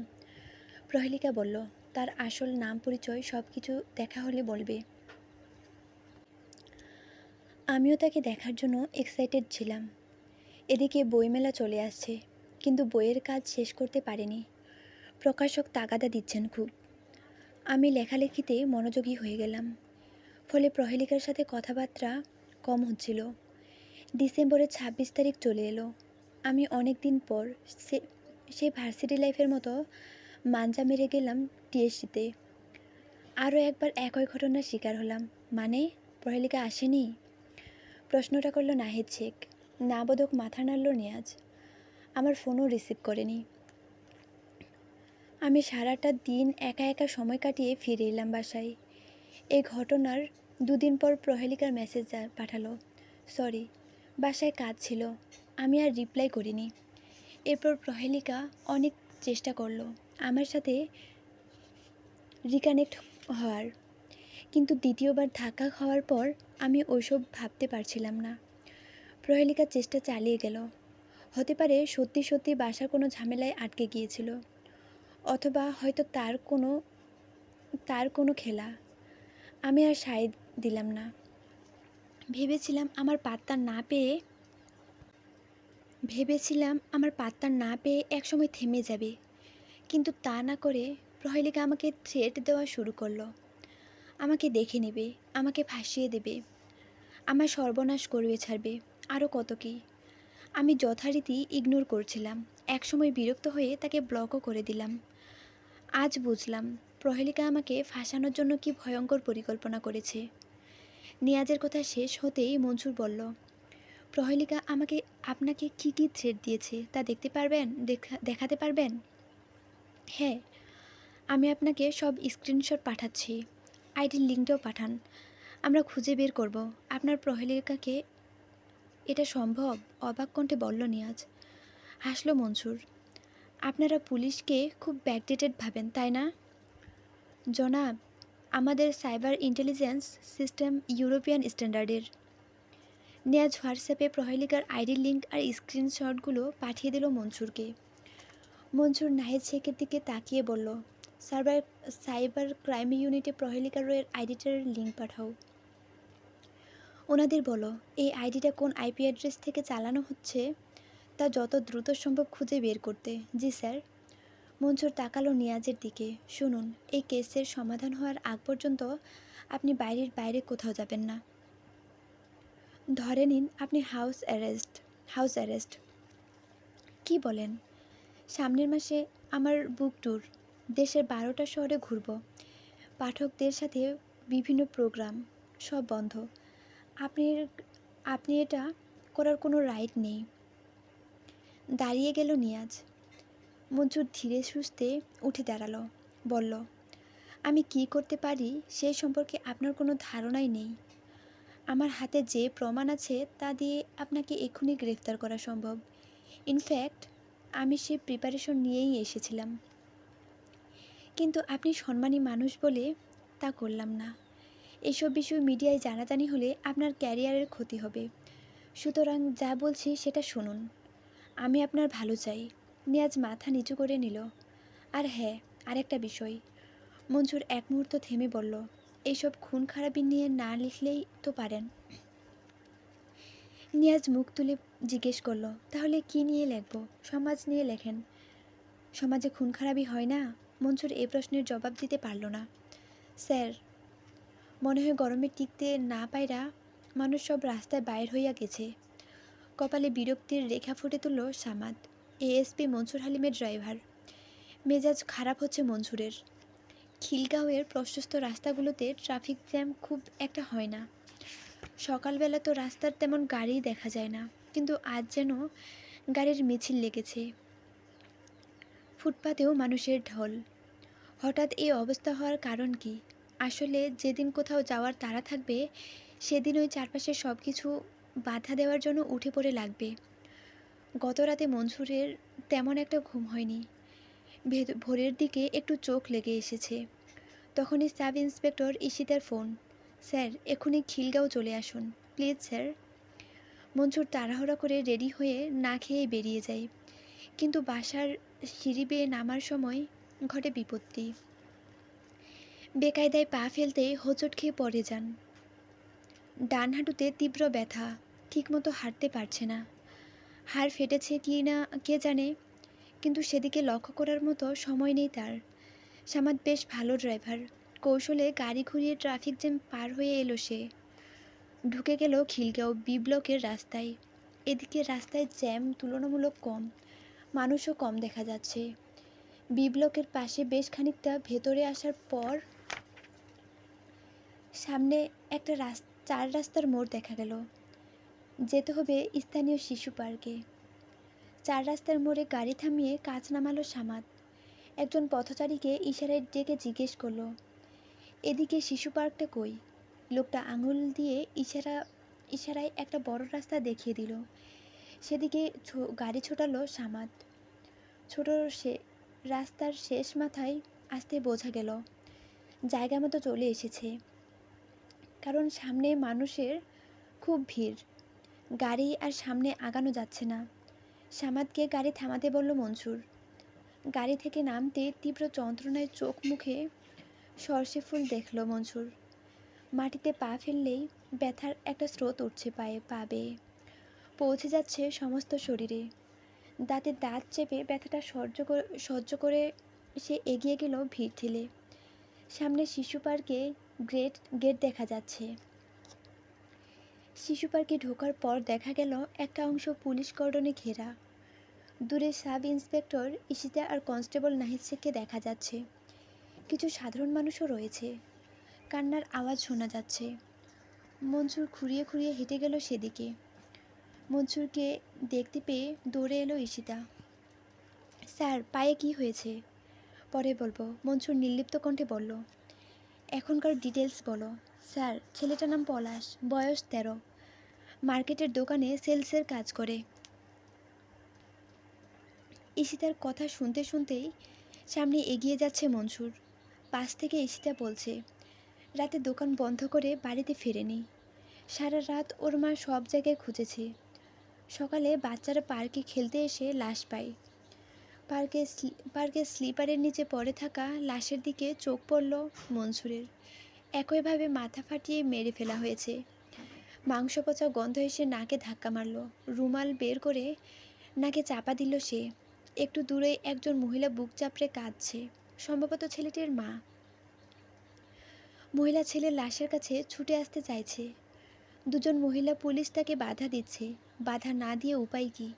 প্রহেলিকা বলল, তার আসল নাম পরিচয় সব কিছু দেখা হলে বলবে। আমিও তাকে দেখার জন্য এক্সাইটেড ছিলাম। এদিকে বইমেলা চলে আসছে, কিন্তু বইয়ের কাজ শেষ করতে পারিনি। প্রকাশক তাগাদা দিচ্ছেন খুব। আমি লেখালেখিতে মনোযোগী হয়ে গেলাম। ফলে প্রহেলিকার সাথে কথাবার্তা কম হচ্ছিল। ডিসেম্বরের 26 তারিখ চলে এলো। আমি অনেক দিন পর সেই ভার্সিটি লাইফের মতো মাঞ্জা মেরে গেলাম টিএসসিতে। আরও একবার একই ঘটনার শিকার হলাম। মানে, প্রহেলিকা আসেনি? প্রশ্নটা করল নাহিদ শেখ। নাবোধক মাথা নাড়ল নিয়াজ। আমার ফোনও রিসিভ করেনি। আমি সারাটা দিন একা একা সময় কাটিয়ে ফিরে এলাম বাসায়। এই ঘটনার দুদিন পর প্রহেলিকার মেসেজ পাঠালো, সরি, বাসায় কাজ ছিল। আমি আর রিপ্লাই করিনি। এরপর প্রহেলিকা অনেক চেষ্টা করলো আমার সাথে রিকানেক্ট হওয়ার, কিন্তু দ্বিতীয়বার ধাক্কা খাওয়ার পর আমি ওইসব ভাবতে পারছিলাম না। প্রহেলিকা চেষ্টা চালিয়ে গেল। হতে পারে সত্যি সত্যি বাসার কোনো ঝামেলায় আটকে গিয়েছিল, অথবা হয়তো তার কোনো খেলা। আমি আর সায় দিলাম না। ভেবেছিলাম আমার পাত্তা না পেয়ে একসময় থেমে যাবে, কিন্তু তা না করে প্রহেলিকা আমাকে থ্রেট দেওয়া শুরু করলো। আমাকে দেখে নেবে, আমাকে ফাঁসিয়ে দেবে, আমার সর্বনাশ করবে ছাড়বে, আরও কত কী। আমি যথারীতি ইগনোর করছিলাম। একসময় বিরক্ত হয়ে তাকে ব্লকও করে দিলাম। আজ বুঝলাম প্রহেলিকা আমাকে ফাঁসানোর জন্য কি ভয়ঙ্কর পরিকল্পনা করেছে। নিয়াজের কথা শেষ হতেই মনসুর বলল, প্রহেলিকা আপনাকে কি কি থ্রেট দিয়েছে তা দেখাতে পারবেন? হ্যাঁ, আমি আপনাকে সব স্ক্রিনশট পাঠাচ্ছি। আইডির লিঙ্কটাও পাঠান, আমরা খুঁজে বের করব আপনার প্রহেলিকাকে। এটা সম্ভব? অবাক কণ্ঠে বলল নিয়াজ। হাসল মনসুর। আপনারা পুলিশকে খুব ব্যাকডেটেড ভাবেন, তাই না? জনাব, আমাদের সাইবার ইন্টেলিজেন্স সিস্টেম ইউরোপিয়ান স্ট্যান্ডার্ডের। নিয়াজ হোয়াটসঅ্যাপে প্রহেলিকার আইডির লিঙ্ক আর স্ক্রিনশটগুলো পাঠিয়ে দিল মনসুরকে। মনসুর নাহিদ শেখের দিকে তাকিয়ে বলল, সাইবার ক্রাইম ইউনিটে প্রহেলিকা রয়ের আইডিটার লিঙ্ক পাঠাও। ওনাদের বলো এই আইডিটা কোন আইপি অ্যাড্রেস থেকে চালানো হচ্ছে তা যত দ্রুত সম্ভব খুঁজে বের করতে। জি স্যার। মনসুর তাকালো নিয়াজের দিকে। শুনুন, এই কেসের সমাধান হওয়ার আগ পর্যন্ত আপনি বাইরে কোথাও যাবেন না। ধরে নিন আপনি হাউস অ্যারেস্ট। কি বলেন? সামনের মাসে আমার বুক ট্যুর। দেশের 12টা শহরে ঘুরব। পাঠকদের সাথে বিভিন্ন প্রোগ্রাম, সব বন্ধ। আপনি আপনি এটা করার কোনো রাইট নেই। দাঁড়িয়ে গেল নিয়াজ। মনসুর ধীরে সুস্থে উঠে দাঁড়ালো। বলল, আমি কি করতে পারি সেই সম্পর্কে আপনার কোনো ধারণাই নেই। আমার হাতে যে প্রমাণ আছে তা দিয়ে আপনাকে এক্ষুনি গ্রেফতার করা সম্ভব। ইনফ্যাক্ট আমি সে প্রিপারেশন নিয়েই এসেছিলাম, কিন্তু আপনি সম্মানী মানুষ বলে তা করলাম না। এসব বিষয় মিডিয়ায় জানাজানি হলে আপনার ক্যারিয়ারের ক্ষতি হবে। সুতরাং যা বলছি সেটা শুনুন। আমি আপনার ভালো চাই। নিয়াজ মাথা নিচু করে নিল। আর হ্যাঁ, আরেকটা বিষয়। মঞ্জুর এক মুহূর্ত থেমে বলল, এইসব খুন খারাপি নিয়ে না লিখলেই তো পারেন। নিয়াজ মুখ তুলে জিজ্ঞেস করলো, তাহলে কি নিয়ে লিখব? সমাজ নিয়ে লেখেন। সমাজে খুন খারাপি হয় না? মঞ্জুর এ প্রশ্নের জবাব দিতে পারল না। স্যার, মনে হয় গরমে টিকতে না পাইরা মানুষ সব রাস্তায় বাইর হইয়া গেছে। কপালে বিরক্তির রেখা ফুটে তুলল সামাদ, এএসপি মনসুর হালিমের ড্রাইভার। মেজাজ খারাপ হচ্ছে মনসুরের। খিলগাঁওয়ের প্রশস্ত রাস্তাগুলোতে ট্রাফিক জ্যাম খুব একটা হয় না। সকালবেলা তো রাস্তার তেমন গাড়ি দেখা যায় না, কিন্তু আজ যেন গাড়ির মিছিল লেগেছে। ফুটপাতেও মানুষের ঢল। হঠাৎ এই অবস্থা হওয়ার কারণ কি? আসলে যেদিন কোথাও যাওয়ার তাড়া থাকবে, সেদিন ওই চারপাশের সব কিছু বাধা দেওয়ার জন্য উঠে পড়ে লাগবে। গত রাতে মনসুরের তেমন একটা ঘুম হয়নি। ভোরের দিকে একটু চোখ লেগে এসেছে। তখনই সাব ইন্সপেক্টর ঈশিতার ফোন। স্যার, এক্ষুনি খিলগাঁও চলে আসুন প্লিজ স্যার। মনসুর তাড়াহুড়া করে রেডি হয়ে না খেয়ে বেরিয়ে যায়। কিন্তু বাসার সিঁড়ি বেয়ে নামার সময় ঘটে বিপত্তি। বেকায়দায় পা ফেলতেই হোঁচট খেয়ে পড়ে যান। ডান হাঁটুতে তীব্র ব্যথা, ঠিকমতো হাঁটতে পারছে না। হাড় ফেটেছে কি না কে জানে, কিন্তু সেদিকে লক্ষ্য করার মতো সময় নেই তার। সামাদ বেশ ভালো ড্রাইভার। কৌশলে গাড়ি ঘুরিয়ে ট্রাফিক জ্যাম পার হয়ে এলো সে। ঢুকে গেল খিলগাঁও বি ব্লকের রাস্তায়। এদিকে রাস্তায় জ্যাম তুলনামূলক কম, মানুষও কম দেখা যাচ্ছে। বি ব্লকের পাশে বেশ খানিকটা ভেতরে আসার পর সামনে একটা চার রাস্তার মোড় দেখা গেল। যেতে হবে স্থানীয় শিশু পার্কে। চার রাস্তার মোড়ে গাড়ি থামিয়ে কাজ নামালো সামাদ। একজন পথচারীকে ইশারায় ডেকে জিজ্ঞেস করলো, এদিকে শিশু পার্কটা কই? লোকটা আঙুল দিয়ে ইশারায় একটা বড় রাস্তা দেখিয়ে দিল। সেদিকে গাড়ি ছোটালো সামাদ। ছোট সে রাস্তার শেষ মাথায় আসতে বোঝা গেল জায়গা মতো চলে এসেছে, কারণ সামনে মানুষের খুব ভিড়। গাড়ি আর সামনে আগানো যাচ্ছে না। সামাদকে গাড়ি থামাতে বলল মনসুর। গাড়ি থেকে নামতে তীব্র যন্ত্রণায় চোখ মুখে সর্ষে ফুল দেখল মনসুর। মাটিতে পা ফেললেই ব্যথার একটা স্রোত উঠছে পা বেয়ে, পৌঁছে যাচ্ছে সমস্ত শরীরে। দাঁতে দাঁত চেপে ব্যথাটা সহ্য করে সে এগিয়ে গেল ভিড় ঠেলে। সামনে শিশু পার্কে গেট দেখা যাচ্ছে। শিশু পার্কে ঢোকার পর দেখা গেল একটা অংশ পুলিশ কর্ডনে ঘেরা। দূরে সাব ইন্সপেক্টর ঈশিতা আর কনস্টেবল নাহিদ শেখকে দেখা যাচ্ছে। কিছু সাধারণ মানুষও রয়েছে। কান্নার আওয়াজ শোনা যাচ্ছে। মনসুর খুঁড়িয়ে খুঁড়িয়ে হেঁটে গেল সেদিকে। মনসুরকে দেখতে পেয়ে দৌড়ে এলো ঈশিতা। স্যার, পায়ে কি হয়েছে? পরে বলবো, মনসুর নির্লিপ্ত কণ্ঠে বলল। এখনকার ডিটেলস বলো। স্যার, ছেলেটার নাম পলাশ, বয়স 13, মার্কেটের দোকানে সেলসের কাজ করে। ঈশিতার কথা শুনতে শুনতেই সামনে এগিয়ে যাচ্ছে মনসুর। পাশ থেকে ঈশিতা বলছে, রাতে দোকান বন্ধ করে বাড়িতে ফেরেনি। সারা রাত ওর মা সব জায়গায় খুঁজেছে। সকালে বাচ্চারা পার্কে খেলতে এসে লাশ পায়। পার্কে স্লিপারের নিচে পড়ে থাকা লাশের দিকে চোখ পড়ল মনসুরের। একইভাবে মাথা ফাটিয়ে মেরে ফেলা হয়েছে। মাংস পচা গন্ধ এসে নাকে ধাক্কা মারল। রুমাল বের করে নাকে চাপা দিল সে। একটু দূরে একজন মহিলা বুক চাপড়ে কাঁদছে, সম্ভবত ছেলেটির মা। মহিলা ছেলের লাশের কাছে ছুটে আসতে চাইছে। দুজন মহিলা পুলিশ তাকে বাধা দিচ্ছে। বাধা না দিয়ে উপায় কি?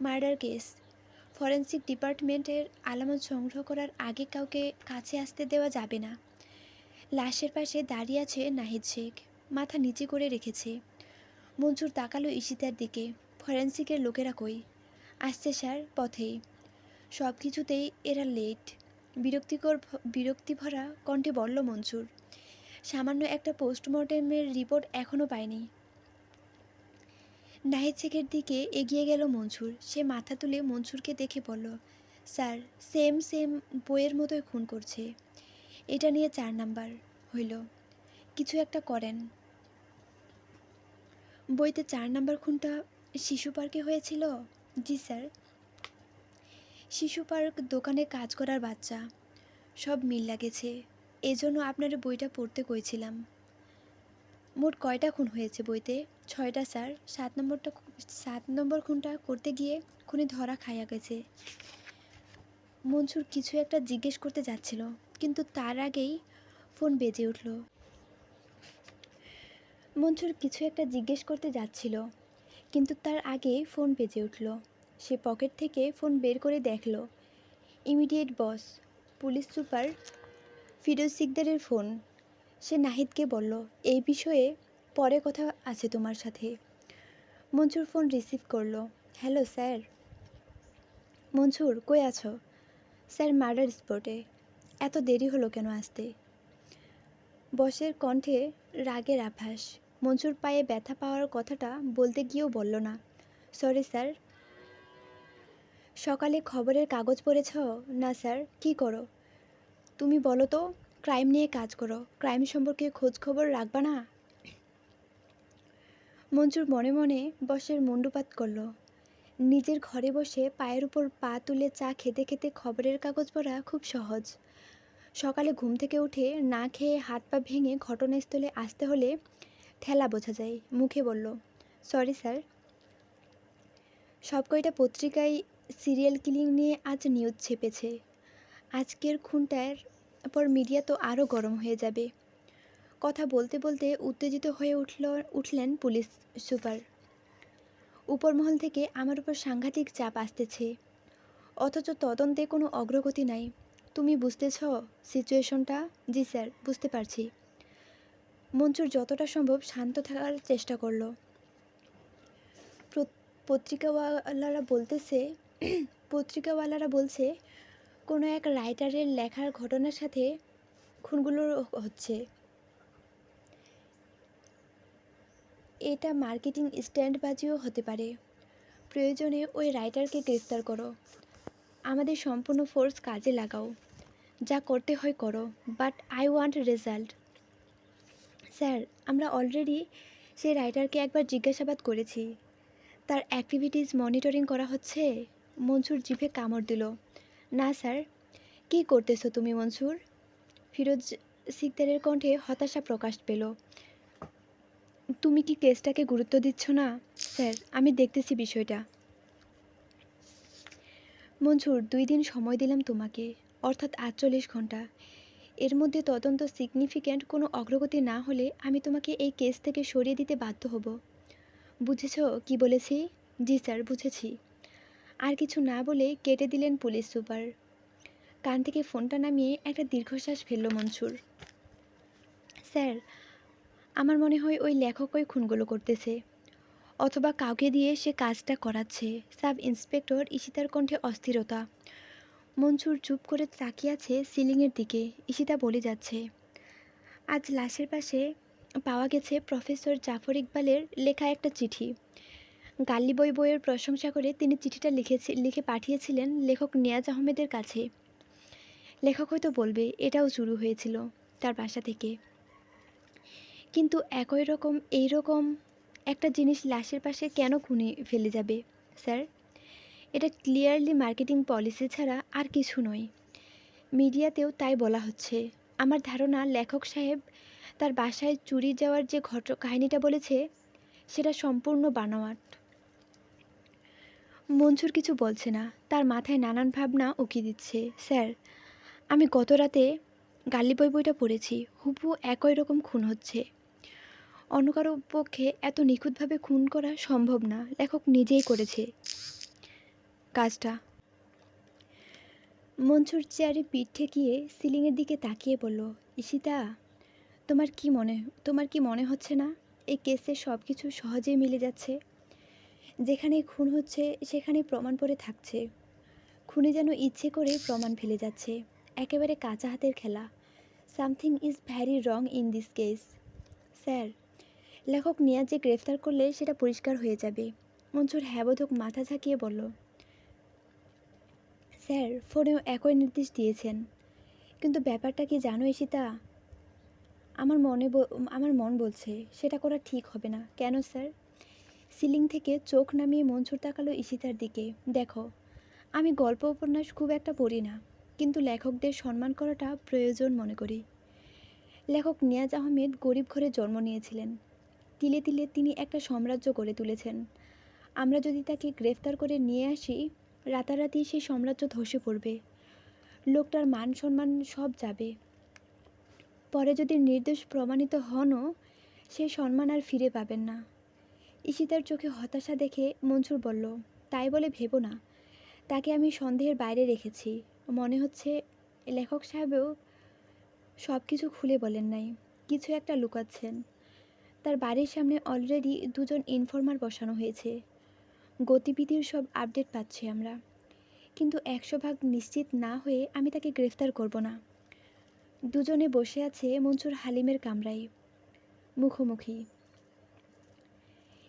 Murder case. ফরেন্সিক ডিপার্টমেন্টের আলামত সংগ্রহ করার আগে কাউকে কাছে আসতে দেওয়া যাবে না। লাশের পাশে দাঁড়িয়ে আছে নাহিদ শেখ, মাথা নিচু করে রেখেছে। মনসুর তাকালো ঈশিতার দিকে। ফরেন্সিকের লোকেরা কই? আসছে স্যার, পথেই। সব কিছুতেই এরা লেট। বিরক্তিভরা কণ্ঠে বলল মনসুর। সামান্য একটা পোস্টমর্টেমের রিপোর্ট এখনও পায়নি। নাহিদ শেখের দিকে এগিয়ে গেল মনসুর। সে মাথা তুলে মনসুরকে দেখে বলল, স্যার, সেম সেম বইয়ের মতোই খুন করছে। এটা নিয়ে 4 নাম্বার হইল, কিছু একটা করেন। বইতে 4 নাম্বার খুনটা শিশু পার্কে হয়েছিল? জি স্যার। শিশু পার্ক দোকানে কাজ করার বাচ্চা, সব মিল লাগেছে। এজন্য আপনার বইটা পড়তে কইছিলাম। মোট কয়টা খুন হয়েছে বইতে? 6টা স্যার। 7 নম্বর খুনটা করতে গিয়ে খুনি ধরা খাইয়া গেছে। মনসুর কিছু একটা জিজ্ঞেস করতে যাচ্ছিল, কিন্তু তার আগেই ফোন বেজে উঠল। মনসুর কিছু একটা জিজ্ঞেস করতে যাচ্ছিল, কিন্তু তার আগেই ফোন বেজে উঠল। সে পকেট থেকে ফোন বের করে দেখল, immediate boss, police super Firoz সিকদারের ফোন। সে নাহিদকে বলল, এই বিষয়ে পরে কথা আছে তোমার সাথে। মনসুর ফোন রিসিভ করলো। Hello sir. মনসুর, কই আছো? স্যার, মার্ডার স্পটে। এত দেরি হলো কেন আসতে? বসের কণ্ঠে রাগের আভাস। মনসুর পায়ে ব্যথা পাওয়ার কথাটা বলতে গিয়েও বলল না। Sorry sir. সকালে খবরের কাগজ পড়েছ? না স্যার। কি করো তুমি বলো তো? ক্রাইম নিয়ে কাজ করো, ক্রাইম সম্পর্কে খোঁজ খবর রাখবা না? মনসুর মনে মনে বসের মুণ্ডুপাত করল। নিজের ঘরে বসে পায়ের উপর পা তুলে চা খেতে খেতে খবরের কাগজ পড়া খুব সহজ। সকালে ঘুম থেকে উঠে না খেয়ে হাত পা ভেঙে ঘটনাস্থলে আসতে হলে ঠেলা বোঝা যায়। মুখে বলল, সরি স্যার। সব কয়টা পত্রিকায় সিরিয়াল কিলিং নিয়ে আজ নিউজ ছেপেছে। আজকের খুনটার পর মিডিয়া তো আরও গরম হয়ে যাবে। কথা বলতে বলতে উত্তেজিত হয়ে উঠলেন পুলিশ সুপার। উপরমহল থেকে আমার উপর সাংঘাতিক চাপ আসতেছে, অথচ তদন্তে কোনো অগ্রগতি নাই। তুমি বুঝতেছ সিচুয়েশনটা? জি স্যার, বুঝতে পারছি। মনসুর যতটা সম্ভব শান্ত থাকার চেষ্টা করলো। পত্রিকাওয়ালারা বলছে কোনো এক রাইটারের লেখার ঘটনার সাথে খুনগুলো হচ্ছে। এটা মার্কেটিং স্ট্যান্ডবাজিও হতে পারে। প্রয়োজনে ওই রাইটারকে গ্রেফতার করো। আমাদের সম্পূর্ণ ফোর্স কাজে লাগাও। যা করতে হয় করো, but I want result. Sir, আমরা অলরেডি সেই রাইটারকে একবার জিজ্ঞাসাবাদ করেছি। তার অ্যাক্টিভিটিস মনিটরিং করা হচ্ছে। মনসুর জিভে কামড় দিল। না স্যার। কী করতেছো তুমি মনসুর? ফিরোজ সিকদারের কণ্ঠে হতাশা প্রকাশ পেল। তুমি কি কেসটাকে গুরুত্ব দিচ্ছ না? স্যার, আমি দেখতেছি বিষয়টা। মনসুর, 2 দিন সময় দিলাম তোমাকে, অর্থাৎ 48 ঘন্টা। এর মধ্যে তদন্ত সিগনিফিক্যান্ট কোনো অগ্রগতি না হলে আমি তোমাকে এই কেস থেকে সরিয়ে দিতে বাধ্য হব। বুঝেছ কি বলেছি? জি স্যার, বুঝেছি। আর কিছু না বলে কেটে দিলেন পুলিশ সুপার। কান থেকে ফোনটা নামিয়ে একটা দীর্ঘশ্বাস ফেলল মনসুর। স্যার, আমার মনে হয় ওই লেখকই খুনগুলো করতেছে, অথবা কাউকে দিয়ে সে কাজটা করাচ্ছে। সাব ইন্সপেক্টর ঈশিতার কণ্ঠে অস্থিরতা। মনসুর চুপ করে তাকিয়ে আছে সিলিংয়ের দিকে। ঈশিতা বলে যাচ্ছে, আজ লাশের পাশে পাওয়া গেছে প্রফেসর জাফর ইকবালের লেখা একটা চিঠি। গাল্লি বইয়ের প্রশংসা করে তিনি চিঠিটা লিখে পাঠিয়েছিলেন লেখক নিয়াজ আহমেদের কাছে। লেখক হয়তো বলবে এটাও শুরু হয়েছিল তার বাসা থেকে, কিন্তু এইরকম একটা জিনিস লাশের পাশে কেন খুনি ফেলে যাবে? স্যার, এটা ক্লিয়ারলি মার্কেটিং পলিসি ছাড়া আর কিছু নয়। মিডিয়াতেও তাই বলা হচ্ছে। আমার ধারণা লেখক সাহেব তার বাসায় চুরি যাওয়ার যে কাহিনীটা বলেছে সেটা সম্পূর্ণ বানোয়াট। মনসুর কিছু বলছে না, তার মাথায় নানান ভাবনা উকি দিচ্ছে। স্যার, আমি গত রাতে গাল্লি বইটা পড়েছি, হুবহু একই রকম খুন হচ্ছে। অন্য কারো পক্ষে এত নিখুঁতভাবে খুন করা সম্ভব না। লেখক নিজেই করেছে কাজটা। মনসুর চেয়ারে পিঠ ঠেকিয়ে সিলিংয়ের দিকে তাকিয়ে বলল, ঈশিতা, তোমার কি মনে হচ্ছে না এই কেসে সব কিছু সহজেই মিলে যাচ্ছে? যেখানে খুন হচ্ছে সেখানে প্রমাণ পড়ে থাকছে। খুনি যেন ইচ্ছে করে প্রমাণ ফেলে যাচ্ছে। একেবারে কাঁচা হাতের খেলা। Something is very wrong in this case. Sir, লেখক নিয়াজ যে গ্রেফতার করলে সেটা পরিষ্কার হয়ে যাবে। মনসুর হ্যাবোধক মাথা ঝাঁকিয়ে বলল, স্যার ফোনেও একই নির্দেশ দিয়েছেন। কিন্তু ব্যাপারটা কি জানো ঈশিতা, আমার মন বলছে সেটা করা ঠিক হবে না। কেন স্যার? সিলিং থেকে চোখ নামিয়ে মনসুর তাকালো ঈশিতার দিকে। দেখো, আমি গল্প উপন্যাস খুব একটা পড়ি না, কিন্তু লেখকদের সম্মান করাটা প্রয়োজন মনে করি। লেখক নিয়াজ আহমেদ গরিব ঘরে জন্ম নিয়েছিলেন। তিলে তিলে তিনি একটা সাম্রাজ্য গড়ে তুলেছেন। আমরা যদি তাকে গ্রেফতার করে নিয়ে আসি, রাতারাতি সেই সাম্রাজ্য ধসে পড়বে। লোকটার মান সম্মান সব যাবে। পরে যদি নির্দোষ প্রমাণিত হনও, সেই সম্মান আর ফিরে পাবেন না। ঈশিতার চোখে হতাশা দেখে মনসুর বলল, তাই বলে ভেবো না তাকে আমি সন্দেহের বাইরে রেখেছি। মনে হচ্ছে লেখক সাহেবও সব কিছু খুলে বলেন নাই, কিছু একটা লুকাচ্ছেন। তার বাড়ির সামনে অলরেডি দুজন ইনফর্মার বসানো হয়েছে। গতিবিধির সব আপডেট পাচ্ছি আমরা, কিন্তু 100% নিশ্চিত না হয়ে আমি তাকে গ্রেফতার করব না। দুজনে বসে আছে মনসুর হালিমের কামরায়, মুখোমুখি।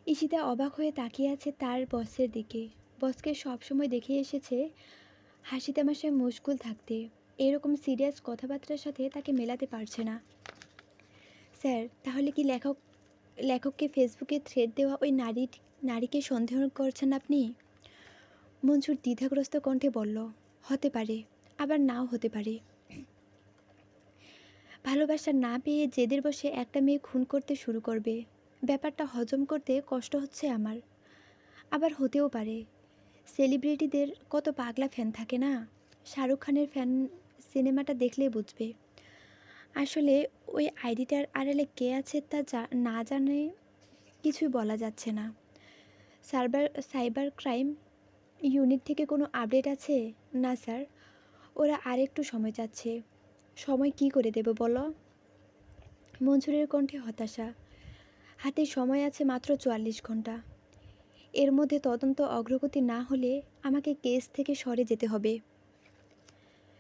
ঈশিতা অবাক হয়ে তাকিয়ে আছে তার বসের দিকে। বসকে সবসময় দেখে এসেছে হাসি তামাশায় মশগুল থাকতে, এরকম সিরিয়াস কথাবার্তার সাথে তাকে মেলাতে পারছে না। স্যার, তাহলে কি লেখককে ফেসবুকে থ্রেড দেওয়া ওই নারীকে সন্দেহ করছেন আপনি? মনসুর দ্বিধাগ্রস্ত কণ্ঠে বলল, হতে পারে, আবার নাও হতে পারে। ভালোবাসা না পেয়ে জেদের বসে একটা মেয়ে খুন করতে শুরু করবে, ব্যাপারটা হজম করতে কষ্ট হচ্ছে আমার। আবার হতেও পারে, সেলিব্রিটিদের কত পাগলা ফ্যান থাকে না। শাহরুখ খানের ফ্যান সিনেমাটা দেখলেই বুঝবে। আসলে ওই আইডিটার আড়ালে কে আছে তা না জানে কিছুই বলা যাচ্ছে না। সাইবার ক্রাইম ইউনিট থেকে কোনো আপডেট আছে? না স্যার, ওরা আরেকটু সময় চাচ্ছে। সময় কি করে দেব বলো? মনসুরের কণ্ঠে হতাশা। হাতে সময় আছে মাত্র 44 ঘন্টা। এর মধ্যে তদন্ত অগ্রগতি না হলে আমাকে কেস থেকে সরে যেতে হবে।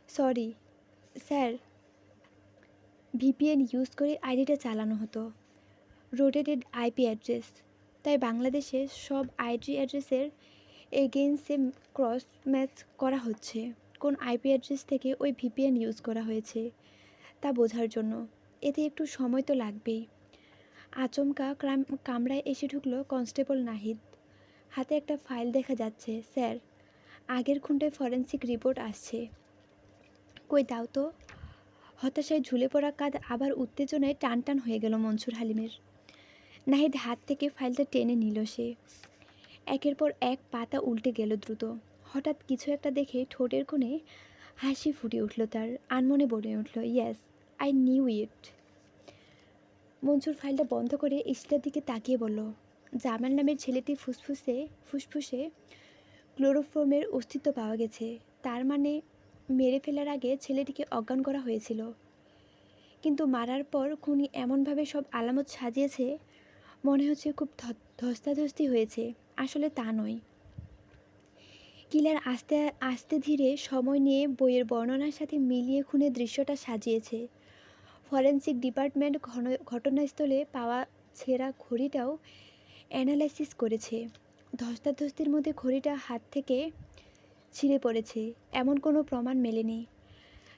সরি স্যার, ভিপিএন ইউজ করে আইডিটা চালানো হতো। রোটেটেড আইপি অ্যাড্রেস, তাই বাংলাদেশের সব আইপি অ্যাড্রেসের এগেইনস্টে ক্রস ম্যাচ করা হচ্ছে। কোন আইপি অ্যাড্রেস থেকে ওই ভিপিএন ইউজ করা হয়েছে তা বোঝার জন্য। এতে একটু সময় তো লাগবেই। আচমকা কামরায় এসে ঢুকলো কনস্টেবল নাহিদ। হাতে একটা ফাইল দেখা যাচ্ছে। স্যার, আগের খুনটায় ফরেন্সিক রিপোর্ট আসছে। কই দাও তো। হতাশায় ঝুলে পড়া কাঁধ আবার উত্তেজনায় টান টান হয়ে গেল মনসুর হালিমের। নাহিদ হাত থেকে ফাইলটা টেনে নিল সে। একের পর এক পাতা উল্টে গেল দ্রুত। হঠাৎ কিছু একটা দেখে ঠোঁটের কোণে হাসি ফুটে উঠল তার, আনমনে বলে উঠল, yes, I knew it. Mansur ফাইলটা বন্ধ করে ইশিতার দিকে তাকিয়ে বলল, জামাল নামের ছেলেটি ফুসফুসে ক্লোরোফর্মের অস্তিত্ব পাওয়া গেছে। তার মানে মেরে ফেলার আগে ছেলেটিকে অজ্ঞান করা হয়েছিল। কিন্তু মারার পর খুনি এমনভাবে সব আলামত সাজিয়েছে, মনে হচ্ছে খুব ধস্তাধস্তি হয়েছে। আসলে তা নয়। কিলার আস্তে আস্তে ধীরে সময় নিয়ে বইয়ের বর্ণনার সাথে মিলিয়ে খুনের দৃশ্যটা সাজিয়েছে। ফরেনসিক ডিপার্টমেন্ট ঘটনাস্থলে পাওয়া ছেঁড়া ঘড়িটাও অ্যানালাইসিস করেছে। ধস্তাধস্তির মধ্যে ঘড়িটা হাত থেকে ছিঁড়ে পড়েছে এমন কোনো প্রমাণ মেলেনি।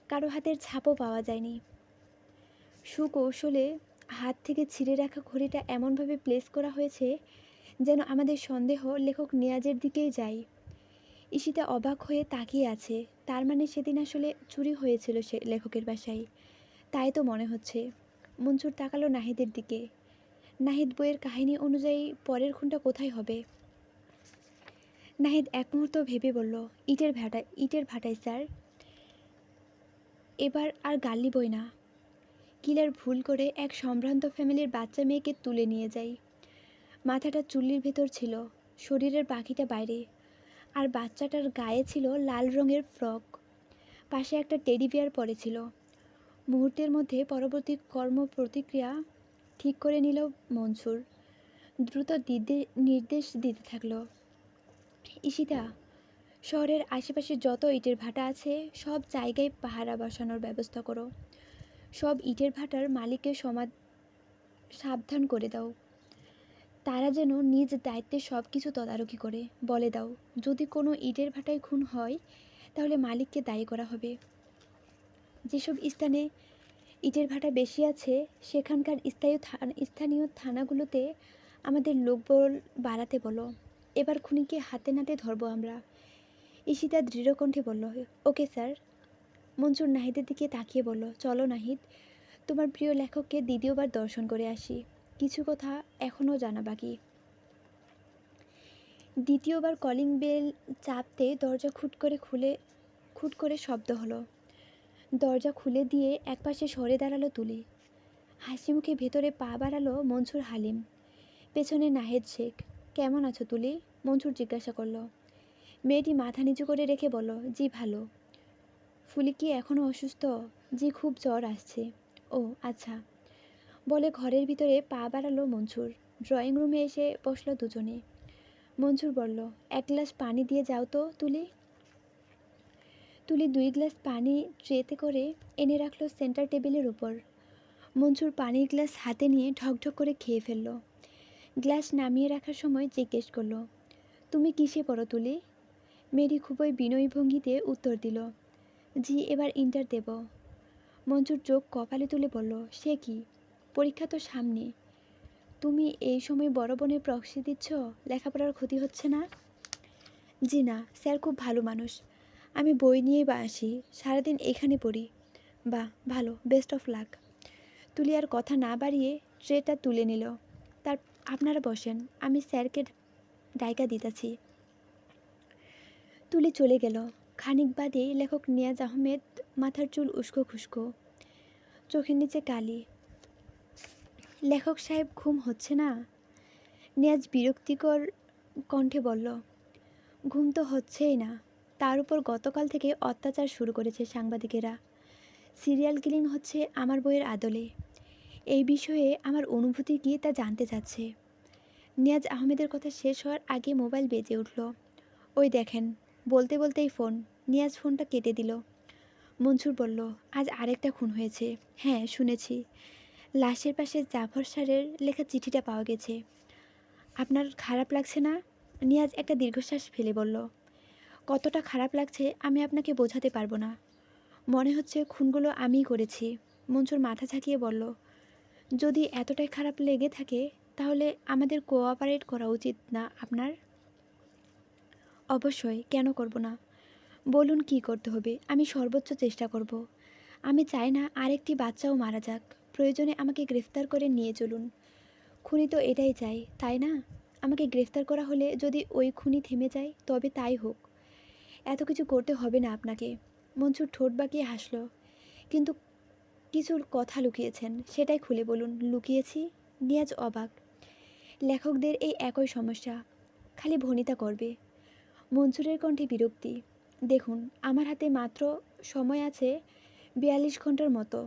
কারো হাতের ছাপও পাওয়া যায়নি। সুকৌশলে হাত থেকে ছিঁড়ে রাখা ঘড়িটা এমনভাবে প্লেস করা হয়েছে যেন আমাদের সন্দেহ লেখক নিয়াজের দিকেই যায়। ঈশিতা অবাক হয়ে তাকিয়ে আছে। তার মানে সেদিন আসলে চুরি হয়েছিল সে লেখকের বাসায়, তাই তো মনে হচ্ছে। মনসুর তাকালো নাহিদের দিকে। নাহিদ, বইয়ের কাহিনী অনুযায়ী পরের খুনটা কোথায় হবে? নাহিদ এক মুহূর্ত ভেবে বলল, ইটের ভাটায় স্যার। এবার আর গালি বই না। কিলার ভুল করে এক সম্ভ্রান্ত ফ্যামিলির বাচ্চা মেয়েকে তুলে নিয়ে যায়। মাথাটা চুল্লির ভেতর ছিল, শরীরের বাকিটা বাইরে, আর বাচ্চাটার গায়ে ছিল লাল রঙের ফ্রক। পাশে একটা টেডি বিয়ার পড়েছিল। মুহূর্তের মধ্যে পরবর্তী প্রতিক্রিয়া ঠিক করে নিল মনসুর। দ্রুত নির্দেশ দিতে থাকলো, ঈশিতা, শহরের আশেপাশে যত ইটের ভাটা আছে সব জায়গায় পাহারা বসানোর ব্যবস্থা করো। সব ইটের ভাটার মালিককে সাবধান করে দাও। তারা যেন নিজ দায়িত্বে সব কিছু তদারকি করে। বলে দাও, যদি কোনো ইটের ভাটায় খুন হয় তাহলে মালিককে দায়ী করা হবে। যেসব স্থানে ইটের ভাটা বেশি আছে সেখানকার স্থানীয় থানাগুলোতে আমাদের লোকবল বাড়াতে বলো। এবার খুনিকে হাতে নাতে ধরবো আমরা। ঈশিতা দৃঢ়কণ্ঠে বলল, ওকে স্যার। মঞ্জুর নাহিদের দিকে তাকিয়ে বলল, চলো নাহিদ, তোমার প্রিয় লেখককে দ্বিতীয়বার দর্শন করে আসি। কিছু কথা এখনও জানা বাকি। দ্বিতীয়বার কলিং বেল চাপতে দরজা খুট করে শব্দ হলো। দরজা খুলে দিয়ে একপাশে সরে দাঁড়ালো তুলি। হাসি মুখে ভেতরে পা বাড়ালো মনসুর হালিম। পেছনে নাহিদ শেখ। কেমন আছো তুলি? মনসুর জিজ্ঞাসা করলো। মেয়েটি মাথা নিচু করে রেখে বলল, জি ভালো। ফুলি কি এখনও অসুস্থ? জি, খুব জ্বর আসছে। ও আচ্ছা, বলে ঘরের ভিতরে পা বাড়ালো মনসুর। ড্রয়িং রুমে এসে বসলো দুজনে। মনসুর বলল, এক গ্লাস পানি দিয়ে যাও তো তুলি। তুলি 2 গ্লাস পানি ট্রেতে করে এনে রাখলো সেন্টার টেবিলের উপর। মনসুর পানির গ্লাস হাতে নিয়ে ঢকঢক করে খেয়ে ফেলল। গ্লাস নামিয়ে রাখার সময় জিজ্ঞেস করলো, তুমি কিসে পড়ো তুলি? মেয়েটি খুবই বিনয়ী ভঙ্গিতে উত্তর দিল, জি, এবার ইন্টার দেব। মনসুর চোখ কপালে তুলে বলল, সে কি? পরীক্ষা তো সামনে। তুমি এই সময় বড় বোনের প্রক্সি দিচ্ছ? লেখাপড়ার ক্ষতি হচ্ছে না? জি না, স্যার খুব ভালো মানুষ। আমি বই নিয়েই বা আসি, সারাদিন এখানে পড়ি। বাহ, ভালো, বেস্ট অফ লাক। তুলি আর কথা না বাড়িয়ে ট্রেটা তুলে নিল। তার আপনারা বসেন, আমি স্যারকে ডাইকা দিতেছি। তুলি চলে গেল। খানিক বাদে লেখক নিয়াজ আহমেদ, মাথার চুল উস্কো খুস্কো, চোখের নিচে কালি। লেখক সাহেব, ঘুম হচ্ছে না? নিয়াজ বিরক্তিকর কণ্ঠে বলল, ঘুম তো হচ্ছেই না। তার উপর গতকাল থেকে অত্যাচার শুরু করেছে সাংবাদিকেরা। সিরিয়াল কিলিং হচ্ছে আমার বইয়ের আদলে। এই বিষয়ে আমার অনুভূতি কী তা জানতে চাচ্ছে। নিয়াজ আহমেদের কথা শেষ হওয়ার আগে মোবাইল বেজে উঠল। ওই দেখেন, বলতে বলতেই ফোন। নিয়াজ ফোনটা কেটে দিল। মনসুর বলল, আজ আরেকটা খুন হয়েছে। হ্যাঁ, শুনেছি। লাশের পাশে জাফর স্যারের লেখা চিঠিটা পাওয়া গেছে। আপনার খারাপ লাগছে না? নিয়াজ একটা দীর্ঘশ্বাস ফেলে বলল, কতটা খারাপ লাগছে আমি আপনাকে বোঝাতে পারবো না। মনে হচ্ছে খুনগুলো আমিই করেছি। মনসুর মাথা ঝাঁকিয়ে বলল, যদি এতটাই খারাপ লেগে থাকে তাহলে আমাদের কোঅপারেট করা উচিত না আপনার? অবশ্যই, কেন করব না? বলুন কি করতে হবে, আমি সর্বোচ্চ চেষ্টা করব। আমি চাই না আরেকটি বাচ্চাও মারা যাক। প্রয়োজনে আমাকে গ্রেফতার করে নিয়ে চলুন। খুনি তো এটাই চাই, তাই না? আমাকে গ্রেফতার করা হলে যদি ওই খুনি থেমে যায় তবে তাই হোক। এত কিছু করতে হবে না আপনাকে। মনসুর ঠোঁট বাঁকিয়ে হাসল। কিন্তু কিছু কথা লুকিয়েছেন, সেটাই খুলে বলুন। লুকিয়েছি? নিয়াজ অবাক। লেখকদের এই একই সমস্যা, খালি ভনিতা করবে। মনসুরের কণ্ঠে বিরক্তি। দেখুন, আমার হাতে মাত্র সময় আছে 42 ঘন্টার মতো।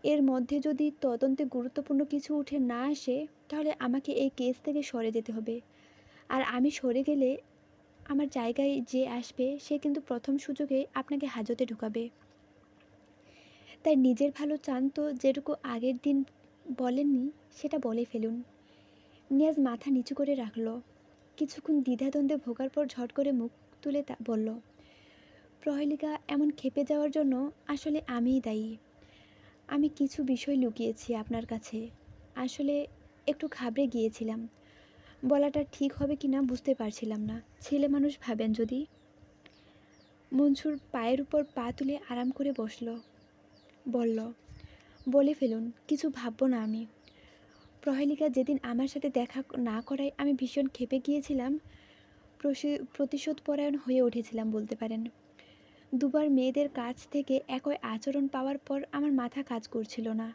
এর মধ্যে যদি তদন্তে গুরুত্বপূর্ণ কিছু উঠে না আসে তাহলে আমাকে এই কেস থেকে সরে যেতে হবে। আর আমি সরে গেলে আমার জায়গায় যে আসবে সে কিন্তু প্রথম সুযোগে আপনাকে হাজতে ঢুকাবে। তাই নিজের ভালো চান তো যেটুকু আগের দিন বলেননি সেটা বলে ফেলুন। নিয়াজ মাথা নিচু করে রাখল। কিছুক্ষণ দ্বিধাদ্বন্দ্বে ভোগার পর ঝট করে মুখ তুলে বলল, প্রহেলিকা এমন ক্ষেপে যাওয়ার জন্য আসলে আমিই দায়ী। আমি কিছু বিষয় লুকিয়েছি আপনার কাছে। আসলে একটু ঘাবড়ে গিয়েছিলাম। বলাটা ঠিক হবে কি না বুঝতে পারছিলাম না। ছেলে মানুষ ভাবেন যদি। মনসুর পায়ের উপর পা তুলে আরাম করে বসল। বলল, বলে ফেলুন, কিছু ভাববো না আমি। প্রহেলিকা যেদিন আমার সাথে দেখা না করায় আমি ভীষণ ক্ষেপে গিয়েছিলাম, প্রতিশোধ পরায়ণ হয়ে উঠেছিলাম বলতে পারেন। দুবার মেয়েদের কাছ থেকে একই আচরণ পাওয়ার পর আমার মাথা কাজ করছিল না।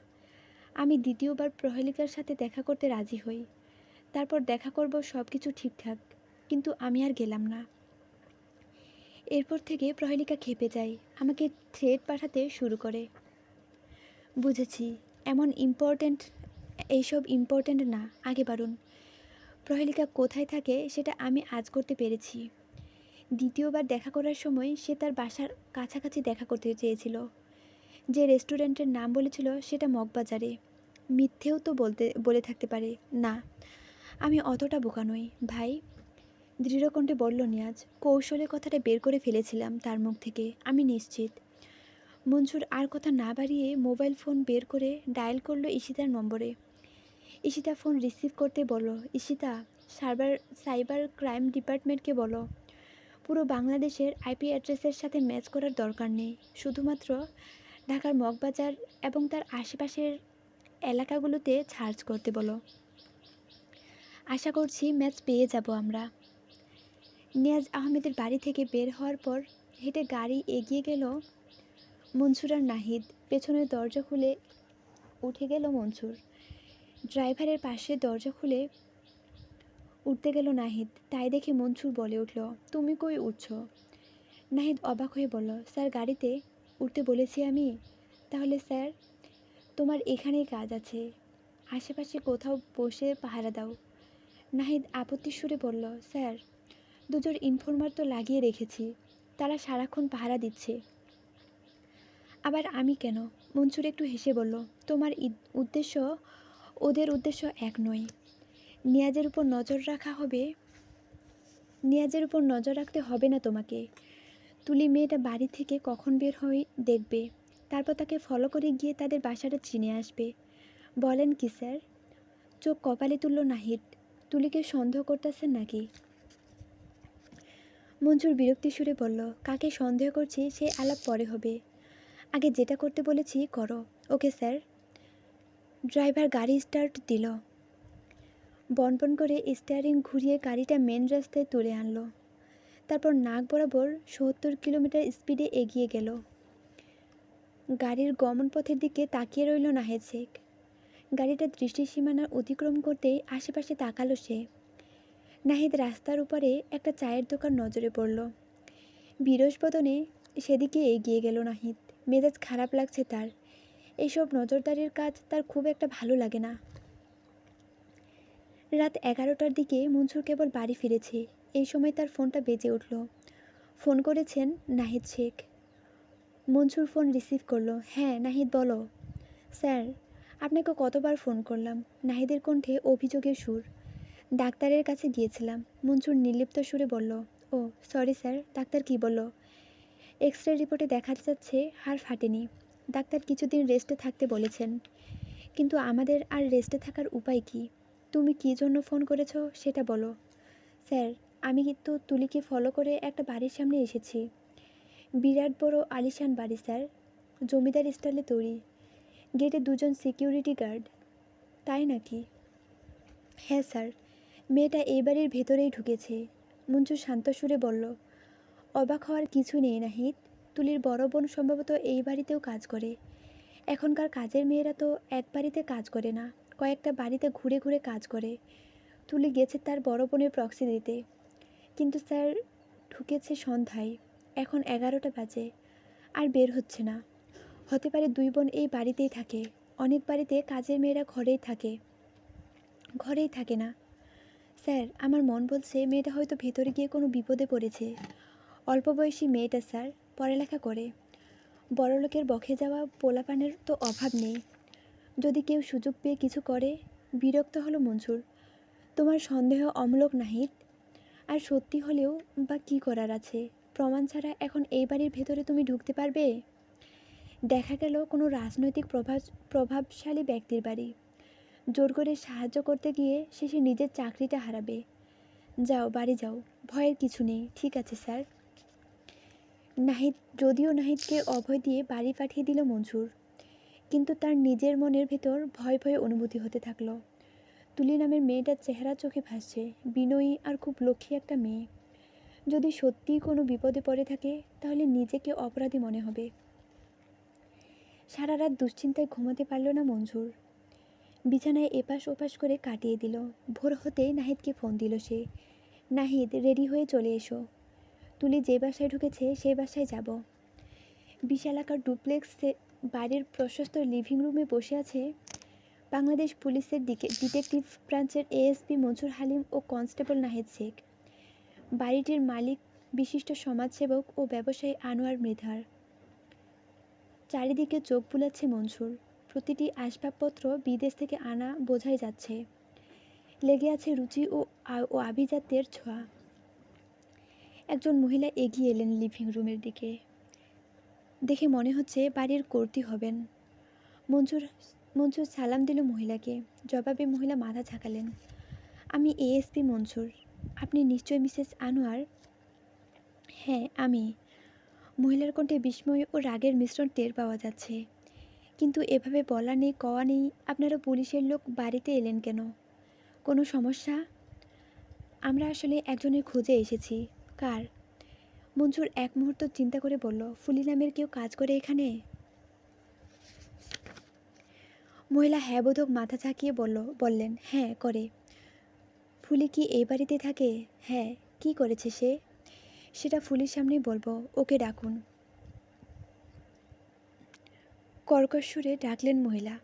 আমি দ্বিতীয়বার প্রহেলিকার সাথে দেখা করতে রাজি হই। তারপর দেখা করব, সব কিছু ঠিকঠাক। কিন্তু আমি আর গেলাম না। এরপর থেকে প্রহেলিকা ক্ষেপে যায়, আমাকে থ্রেট পাঠাতে শুরু করে। বুঝেছি, এইসব ইম্পর্ট্যান্ট না, আগে বাড়ুন। প্রহেলিকা কোথায় থাকে সেটা আমি আজ করতে পেরেছি। দ্বিতীয়বার দেখা করার সময় সে তার বাসার কাছাকাছি দেখা করতে চেয়েছিল। যে রেস্টুরেন্টের নাম বলেছিল সেটা মগবাজারে। মিথ্যেও তো বলে থাকতে পারে। না, আমি অতটা বোকা নই ভাই, দৃঢ়কণ্ঠে বলল নিয়াজ। কৌশলে কথাটা বের করে ফেলেছিলাম তার মুখ থেকে, আমি নিশ্চিত। মঞ্জুর আর কথা না বাড়িয়ে মোবাইল ফোন বের করে ডায়াল করলো ঈশিতার নম্বরে। ঈশিতা ফোন রিসিভ করতে বলল, ঈশিতা, সাইবার ক্রাইম ডিপার্টমেন্টকে বলো পুরো বাংলাদেশের আইপি অ্যাড্রেসের সাথে ম্যাচ করার দরকার নেই, শুধুমাত্র ঢাকার মগবাজার এবং তার আশেপাশের এলাকাগুলোতে সার্চ করতে বলো। আশা করছি ম্যাচ পেয়ে যাব আমরা। নিয়াজ আহমেদের বাড়ি থেকে বের হওয়ার পর হেঁটে গাড়ি এগিয়ে গেল মনসুর আর নাহিদ। পেছনের দরজা খুলে উঠে গেল মনসুর। ড্রাইভারের পাশে দরজা খুলে উঠতে গেল নাহিদ। তাই দেখে মনসুর বলে উঠল, তুমি কই উঠছ? নাহিদ অবাক হয়ে বলল, স্যার গাড়িতে উঠতে বলেছি আমি। তাহলে স্যার? তোমার এখানেই কাজ আছে, আশেপাশে কোথাও বসে পাহারা দাও। নাহিদ আপত্তির সুরে বলল, স্যার দুজন ইনফর্মার তো লাগিয়ে রেখেছি, তারা সারাক্ষণ পাহারা দিচ্ছে। আবার আমি কেন? মনসুর একটু হেসে বলল, তোমার উদ্দেশ্য ওদের উদ্দেশ্য এক নয়। নিয়াজের উপর নজর রাখতে হবে না তোমাকে। তুলি মেয়েটা বাড়ি থেকে কখন বের হয়ে দেখবে, তারপর তাকে ফলো করে গিয়ে তাদের বাসাটা চিনে আসবে। বলেন কি স্যার? চোখ কপালে তুলল নাহিদ। তুলিকে সন্দেহ করতেছেন নাকি? মঞ্জুর বিরক্তি সুরে বলল, কাকে সন্দেহ করছি সে আলাপ পরে হবে, আগে যেটা করতে বলেছি করো। Okay sir. ড্রাইভার গাড়ি স্টার্ট দিল। বনবন করে স্টিয়ারিং ঘুরিয়ে গাড়িটা মেন রাস্তায় তুলে আনলো। তারপর নাক বরাবর ৭০ কিলোমিটার স্পিডে এগিয়ে গেল। গাড়ির গমন পথের দিকে তাকিয়ে রইল নাহিদ শেখ। গাড়িটা দৃষ্টিসীমানা অতিক্রম করতেই আশেপাশে তাকালো সে। নাহিদ রাস্তার উপরে একটা চায়ের দোকান নজরে পড়ল। বিরস বদনে সেদিকে এগিয়ে গেল নাহিদ। মেজাজ খারাপ লাগছে তার। এইসব নজরদারির কাজ তার খুব একটা ভালো লাগে না। রাত ১১টার দিকে মনসুর কেবল বাড়ি ফিরেছে। এই সময় তার ফোনটা বেজে উঠল। ফোন করেছেন নাহিদ শেখ। মনসুর ফোন রিসিভ করলো। হ্যাঁ নাহিদ বলো। স্যার আপনাকে কতবার ফোন করলাম। নাহিদের কণ্ঠে অভিযোগের সুর। ডাক্তারের কাছে গিয়েছিলাম। মনসুর নির্লিপ্ত সুরে বলল, ও সরি স্যার, ডাক্তার কি বলল? এক্স রে রিপোর্টে দেখা যাচ্ছে হাড় ফাটেনি। ডাক্তার কিছুদিন রেস্টে থাকতে বলেছেন, কিন্তু আমাদের আর রেস্টে থাকার উপায় কি? তুমি কী জন্য ফোন করেছো সেটা বলো। স্যার আমি কিন্তু তুলিকে ফলো করে একটা বাড়ির সামনে এসেছি। বিরাট বড় আলিশান বাড়ি স্যার, জমিদার স্টাইলে তৈরি। গেটে দুজন সিকিউরিটি গার্ড। তাই নাকি? হ্যাঁ স্যার, মেয়েটা এই বাড়ির ভেতরেই ঢুকেছে। মঞ্জু শান্ত সুরে বলল। অবাক হওয়ার কিছু নেই নাহিদ, তুলির বড় বোন সম্ভবত এই বাড়িতেও কাজ করে। এখনকার কাজের মেয়েরা তো এক বাড়িতে কাজ করে না, কয়েকটা বাড়িতে ঘুরে ঘুরে কাজ করে। তুলি গেছে তার বড় বোনের প্রক্সি দিতে। কিন্তু স্যার ঢুকেছে সন্ধ্যায়, এখন ১১টা বাজে, আর বের হচ্ছে না। হতে পারে দুই বোন এই বাড়িতেই থাকে। অনেক বাড়িতে কাজের মেয়েরা ঘরেই থাকে না। স্যার আমার মন বলছে মেয়েটা হয়তো ভেতরে গিয়ে কোনো বিপদে পড়েছে। অল্প বয়সী মেয়েটা স্যার, পড়ালেখা করে। বড়লোকের বখে যাওয়া পোলাপানের তো অভাব নেই। যদি কেউ সুযোগ পেয়ে কিছু করে। বিরক্ত হলো মনসুর। তোমার সন্দেহ অমূলক নাহিদ। আর সত্যি হলেও বা কী করার আছে? প্রমাণ ছাড়া এখন এই বাড়ির ভেতরে তুমি ঢুকতে পারবে? দেখা গেল কোনো রাজনৈতিক প্রভাবশালী ব্যক্তির বাড়ি। জোর করে সাহায্য করতে গিয়ে শেষে নিজের চাকরিটা হারাবে। যাও বাড়ি যাও, ভয়ের কিছু নেই। ঠিক আছে স্যার। নাহিদকে অভয় দিয়ে বাড়ি পাঠিয়ে দিল মনসুর। কিন্তু তার নিজের মনের ভেতর ভয় ভয়ে অনুভূতি হতে থাকলো। তুলি নামের মেয়েটার চেহারা চোখে ভাসছে, বিনয়ী আর খুব লক্ষ্মী একটা মেয়ে। যদি সত্যিই কোনো বিপদে পড়ে থাকে তাহলে নিজেকে অপরাধী মনে হবে। সারা রাত দুশ্চিন্তায় ঘুমাতে পারল না মনসুর। বিছানায় এপাশ ওপাশ করে কাটিয়ে দিল। ভোর হতেই নাহিদকে ফোন দিল সে। নাহিদ রেডি হয়ে চলে এসো, তুলি যে বাসায় ঢুকেছে সেই বাসায় যাব। বিশালাকার ডুপ্লেক্স বাড়ির প্রশস্ত লিভিং রুমে বসে আছে বাংলাদেশ পুলিশের ডিটেকটিভ ব্রাঞ্চের এএসপি মনসুর হালিম ও কনস্টেবল নাহিদ শেখ। বাড়িটির মালিক বিশিষ্ট সমাজসেবক ও ব্যবসায়ী আনোয়ার মৃধার। চারিদিকে চোখ বুলাচ্ছে মনসুর। প্রতিটি আসবাবপত্র বিদেশ থেকে আনা বোঝাই যাচ্ছে। লেগে আছে রুচি ও আভিজাত্যের ছোঁয়া। একজন মহিলা এগিয়ে এলেন লিভিং রুমের দিকে। দেখে মনে হচ্ছে বাড়ির কর্ত্রী হবেন। মঞ্জুর মঞ্জুর সালাম দিল মহিলাকে। জবাবে মহিলা মাথা ঝাঁকালেন। আমি এএসপি মনসুর। আপনি নিশ্চয়ই মিসেস আনোয়ার? হ্যাঁ, আমি। মহিলার কণ্ঠে বিস্ময় ও রাগের মিশ্রণ টের পাওয়া যাচ্ছে। কিন্তু এভাবে বলা নেই কওয়া নেই, আপনারা পুলিশের লোক বাড়িতে এলেন কেন? কোনো সমস্যা? আমরা আসলে একজনের খোঁজে এসেছি। কার? মঞ্জুর এক মুহূর্ত চিন্তা করে বলল, ফুলি নামের কেউ কাজ করে এখানে? মহিলা হ্যাঁ বোধক মাথা ঝাঁকিয়ে বললেন, হ্যাঁ করে। ফুলি কি এই বাড়িতে থাকে? হ্যাঁ। কি করেছে সে? সেটা ফুলির সামনেই বলবো। ওকে ডাকুন। কর্কশ সুরে ডাকলেন মহিলা।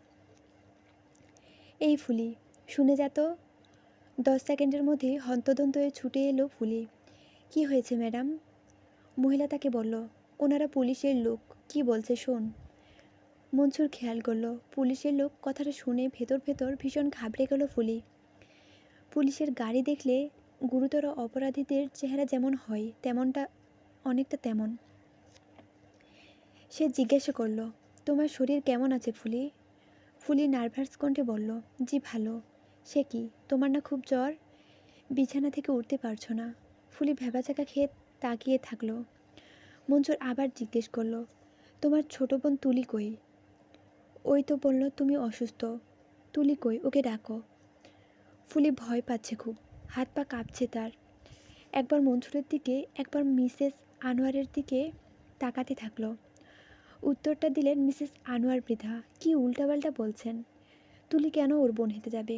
এই ফুলি, শুনে যা তো। 10 সেকেন্ডের মধ্যে হন্তদন্ত হয়ে ছুটে এলো ফুলি। কি হয়েছে ম্যাডাম? মহিলা তাকে বলল, ওনারা পুলিশের লোক, কি বলছে শোন। মনসুর খেয়াল করল পুলিশের লোক কথাটা শুনে ভেতর ভেতর ভীষণ ঘাবড়ে গেল ফুলি। পুলিশের গাড়ি দেখলে গুরুতর অপরাধীদের চেহারা যেমন হয় তেমনটা অনেকটা তেমন। সে জিজ্ঞাসা করল, তোমার শরীর কেমন আছে ফুলি? ফুলি নার্ভাস কণ্ঠে বলল, জি ভালো। সে কি, তোমার না খুব জ্বর? বিছানা থেকে উঠতে পারছো না? ফুলি ভ্যাবাচাকা খেয়ে তাকিয়ে থাকলো। মঞ্জুর আবার জিজ্ঞেস করল, তোমার ছোট বোন তুলি কই? ওই তো বলল তুমি অসুস্থ। তুলি কই, ওকে ডাকো। ফুলি ভয় পাচ্ছে খুব, হাত পা কাঁপছে তার। একবার মনসুরের দিকে একবার মিসেস আনোয়ারের দিকে তাকাতে থাকলো। উত্তরটা দিলেন মিসেস আনোয়ার বৃদ্ধা। কি উল্টাপাল্টা বলছেন? তুলি কেন ওর বোন হতে যাবে?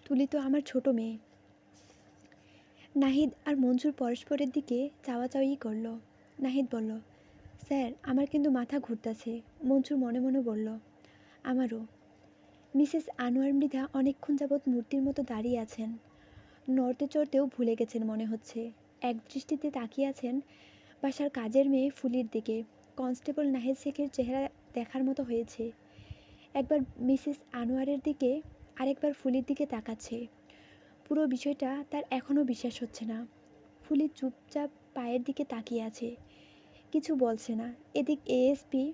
তুলি তো আমার ছোট মেয়ে। নাহিদ আর মঞ্জুর পরস্পরের দিকে চাওয়াচাওয়ি করল। নাহিদ বলল, স্যার আমার কিন্তু মাথা ঘুরতাছে। মঞ্জুর মনে মনে বলল, আমারও। মিসেস আনোয়ার মৃধা অনেকক্ষণ যাবৎ মূর্তির মতো দাঁড়িয়ে আছেন। নড়তে চড়তেও ভুলে গেছেন মনে হচ্ছে। এক দৃষ্টিতে তাকিয়ে আছেন বাসার কাজের মেয়ে ফুলির দিকে। কনস্টেবল নাহিদ শেখের চেহারা দেখার মতো হয়েছে। একবার মিসেস আনোয়ারের দিকে, আরেকবার ফুলির দিকে তাকাচ্ছে। পুরো বিষয়টা তার এখনও বিশ্বাস হচ্ছে না। ফুলি চুপচাপ পায়ের দিকে তাকিয়ে আছে, কিছু বলছে না। এদিক এএসপি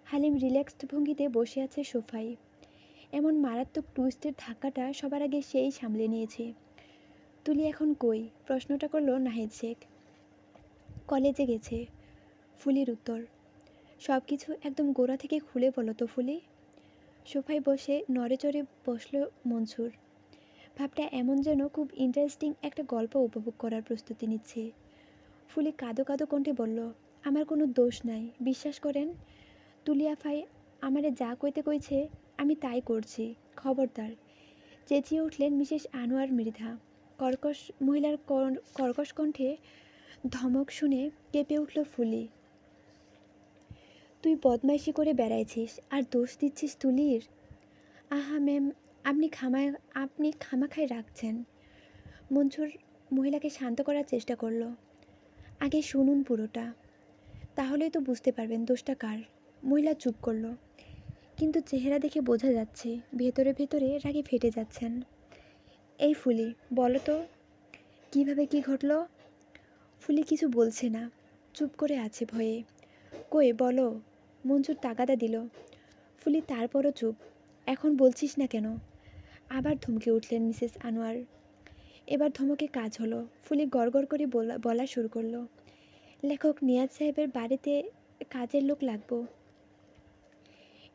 হালিম রিল্যাক্সড ভঙ্গিতে বসে আছে সোফায়। এমন মারাত্মক টুইস্টের ধাক্কাটা সবার আগে সেই সামলে নিয়েছে। তুলি এখন কই? প্রশ্নটা করল নাহিদ শেখ। কলেজে গেছে। ফুলির উত্তর। সব কিছু একদম গোড়া থেকে খুলে বলো তো ফুলি। সোফায় বসে নড়েচড়ে বসল মনসুর। ভাবটা এমন যেন খুব ইন্টারেস্টিং একটা গল্প উপভোগ করার প্রস্তুতি নিচ্ছে। ফুলি কাঁদো কাঁদো কণ্ঠে বলল, আমার কোনো দোষ নাই, বিশ্বাস করেন। তুলিয়াফাই আমারে যা কইতে কইছে আমি তাই করছি, খবরদার। চেঁচিয়ে উঠলেন মিসেস আনোয়ার মৃধা। মহিলার কর্কশ কণ্ঠে ধমক শুনে কেঁপে উঠল ফুলি। তুই বদমাইশি করে বেড়াইছিস আর দোষ দিচ্ছিস তুলির? আহা ম্যাম, আপনি খামাখাই রাখছেন। মনসুর মহিলাকে শান্ত করার চেষ্টা করলো। আগে শুনুন পুরোটা, তাহলেই তো বুঝতে পারবেন দোষটা কার। মহিলা চুপ করলো, কিন্তু চেহারা দেখে বোঝা যাচ্ছে ভেতরে ভেতরে রাগে ফেটে যাচ্ছেন। এই ফুলি, বলো তো কিভাবে কি ঘটলো? ফুলি কিছু বলছে না, চুপ করে আছে ভয়ে। কই বলো। মঞ্জুর তাগাদা দিল। ফুলি তারপরও চুপ। এখন বলছিস না কেন? আবার ধমকে উঠলেন মিসেস আনোয়ার। এবার ধমকে কাজ হলো। ফুলি গড়গড় করে বলা শুরু করলো, লেখক নিয়াজ সাহেবের বাড়িতে কাজের লোক লাগবো।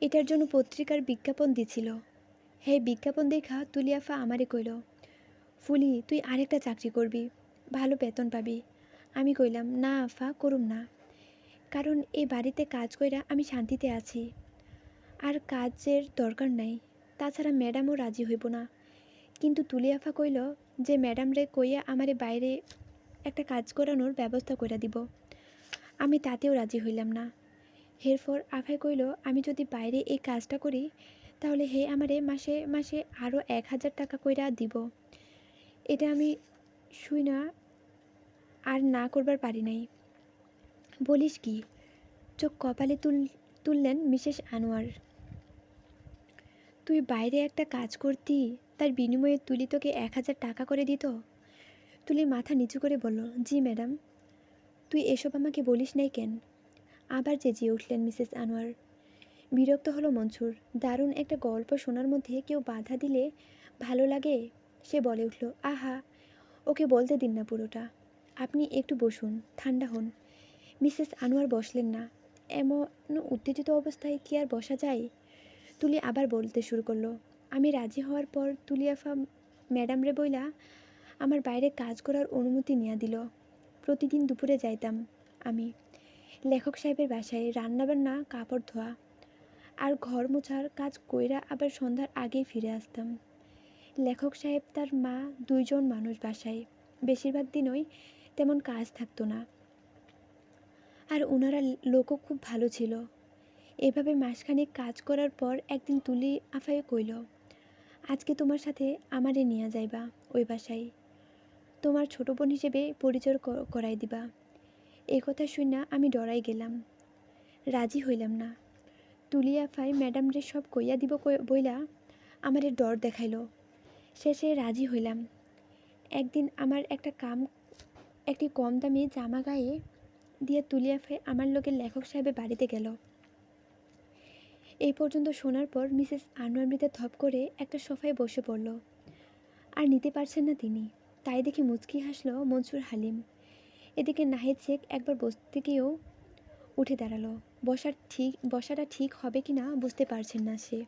এটার জন্য পত্রিকার বিজ্ঞাপন দিছিল। হ্যাঁ, বিজ্ঞাপন দেখা তুলিয়াফা আমারে কইল, ফুলি তুই আরেকটা চাকরি করবি, ভালো বেতন পাবি। আমি কইলাম, না আফা, করুম না। কারণ এই বাড়িতে কাজ কইরা আমি শান্তিতে আছি, আর কাজের দরকার নাই। তাছাড়া ম্যাডামও রাজি হইব না। কিন্তু তুলিয়াফা কইল যে ম্যাডাম রে কইয়া আমারে বাইরে একটা কাজ করানোর ব্যবস্থা কইরা দিব। আমি তাতেও রাজি হইলাম না। এরপর আফাই কইল আমি যদি বাইরে এই কাজটা করি তাহলে হে আমারে মাসে মাসে আরও 1000 টাকা কইরা দিব। এটা আমি শুই না আর না করবার পারি নাই। বলিস কি? চোখ কপালে তুললেন মিসেস আনোয়ার। তুই বাইরে একটা কাজ করতি, তার বিনিময়ে তুলি তোকে 1,000 টাকা করে দিত? তুলি মাথা নিচু করে বলল, জি ম্যাডাম। তুই এসব আমাকে বলিস নাই কেন? আবার চেঁচিয়ে উঠলেন মিসেস আনোয়ার। বিরক্ত হলো মনসুর। দারুণ একটা গল্প শোনার মধ্যে কেউ বাধা দিলে ভালো লাগে। সে বলে উঠল, আহা, ওকে বলতে দিন না পুরোটা। আপনি একটু বসুন, ঠান্ডা হন। মিসেস আনোয়ার বসলেন না। এমন উত্তেজিত অবস্থায় কি আর বসা যায়? তুলি আবার বলতে শুরু করলো, আমি রাজি হওয়ার পর তুলিয়াফা ম্যাডাম রে বইলা আমার বাইরে কাজ করার অনুমতি নিয়ে দিল। প্রতিদিন দুপুরে যাইতাম আমি লেখক সাহেবের বাসায়, রান্নাবান্না, কাপড় ধোয়া আর ঘর মোছার কাজ কইরা আবার সন্ধ্যার আগেই ফিরে আসতাম। লেখক সাহেব তার মা, 2জন মানুষ বাসায়। বেশিরভাগ দিনই তেমন কাজ থাকতো না, আর ওনারা লোকও খুব ভালো ছিল। এভাবে মাসখানেক কাজ করার পর একদিন তুলি আফাই কইল, আজকে তোমার সাথে আমারে নিয়ে যাইবা ওই বাসায়, তোমার ছোট বোন হিসেবে পরিচয় করাই দিবা। এই কথা শুনে আমি ডরাই গেলাম, রাজি হইলাম না। তুলি আফাই ম্যাডাম রে সব কইয়া দিব বইলা আমারে ডর দেখাইল। শেষে রাজি হইলাম। একদিন আমার একটি কম দামি জামা গায়ে দিয়ে তুলি আফাই আমার লোকের লেখক সাহেবের বাড়িতে গেল। এই পর্যন্ত শোনার পর মিসেস আনোয়ার মৃতে থপ করে একটা সোফায় বসে পড়ল। আর নিতে পারছেন না তিনি। তাই দেখে মুচকি হাসল মনসুর হালিম। এদিকে নাহিদ শেখ একবার বসতে গিয়েও উঠে দাঁড়ালো। বসাটা ঠিক হবে কি না বুঝতে পারছেন না সে।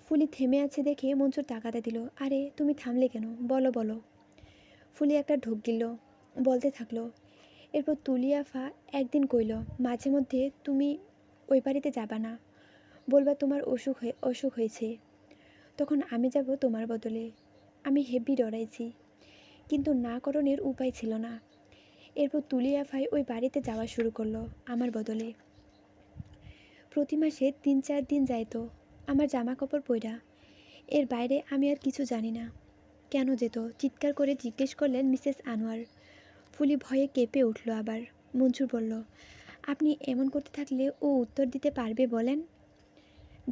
ফুলি থেমে আছে দেখে মনসুর তাকাতে দিল, আরে তুমি থামলে কেন, বলো বলো। ফুলি একটা ঢোক গিলল, বলতে থাকলো, এরপর তুলিয়াফা একদিন কইল, মাঝে মধ্যে তুমি ওই বাড়িতে যাবা না, বলবা তোমার অসুখ হয়েছে, তখন আমি যাব তোমার বদলে। আমি হেব্বি ডরাইছি, কিন্তু না করণের উপায় ছিল না। এরপর তুলিয়াফাই ওই বাড়িতে যাওয়া শুরু করলো আমার বদলে। প্রতি মাসে 3-4 দিন যাইতো আমার জামা কাপড় পইরা। এর বাইরে আমি আর কিছু জানি না। কেন যেত? চিৎকার করে জিজ্ঞেস করলেন মিসেস আনোয়ার। ফুলি ভয়ে কেঁপে উঠল আবার। মনসুর বলল, আপনি এমন করতে থাকলে ও উত্তর দিতে পারবে বলেন?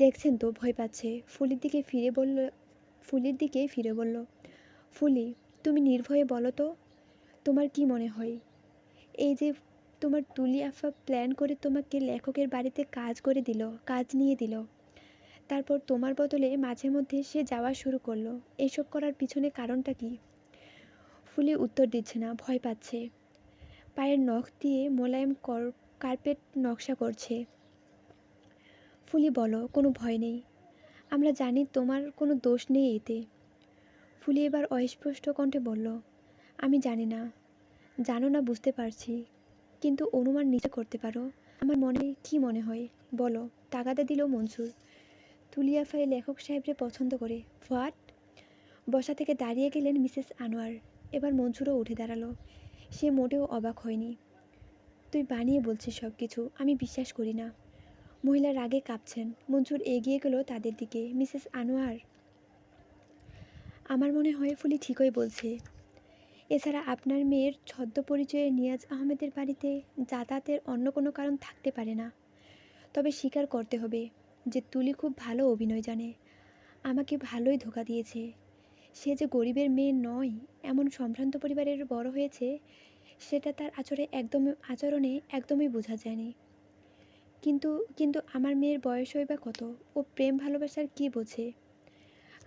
দেখছেন তো ভয় পাচ্ছে। ফুলির দিকে ফিরে বলল, ফুলি, তুমি নির্ভয়ে বলো তো, তোমার কি মনে হয়? এই যে তোমার তুলি আফা প্ল্যান করে তোমাকে লেখকের বাড়িতে কাজ নিয়ে দিল, তারপর তোমার বদলে মাঝে মধ্যে সে যাওয়া শুরু করলো, এসব করার পিছনে কারণটা কি? ফুলি উত্তর দিচ্ছে না, ভয় পাচ্ছে। পায়ের নখ দিয়ে মোলায়েম কার্পেট নকশা করছে। ফুলি বলো, কোনো ভয় নেই, আমরা জানি তোমার কোনো দোষ নেই এতে। ফুলি এবার অস্পষ্ট কণ্ঠে বলল, আমি জানি না, জানো না বুঝতে পারছি, কিন্তু অনুমান নিচে করতে পারো। আমার কি মনে হয় বলো? তাগাদা দিল মনসুর। তুলিয়াফাই লেখক সাহেবরে পছন্দ করে। হোয়াট? বসা থেকে দাঁড়িয়ে গেলেন মিসেস আনোয়ার। এবার মনসুরও উঠে দাঁড়ালো। সে মোটেও অবাক হয়নি। তুই বানিয়ে বলছিস সব কিছু, আমি বিশ্বাস করি না। মহিলা রাগে কাঁপছেন। মনসুর এগিয়ে গেল তাদের দিকে। মিসেস আনোয়ার, আমার মনে হয় ফুলি ঠিকই বলছে। এছাড়া আপনার মেয়ের ছদ্ম পরিচয়ে নিয়াজ আহমেদের বাড়িতে যাতায়াতের অন্য কোনো কারণ থাকতে পারে না। তবে স্বীকার করতে হবে যে তুলি খুব ভালো অভিনয় জানে। আমাকে ভালোই ধোঁকা দিয়েছে। সে যে গরিবের মেয়ে নয়, এমন সম্ভ্রান্ত পরিবারের বড় হয়েছে, সেটা তার আচরণে একদমই বোঝা যায়নি। কিন্তু কিন্তু আমার মেয়ের বয়সই বা কত? ও প্রেম ভালোবাসার কি বোঝে?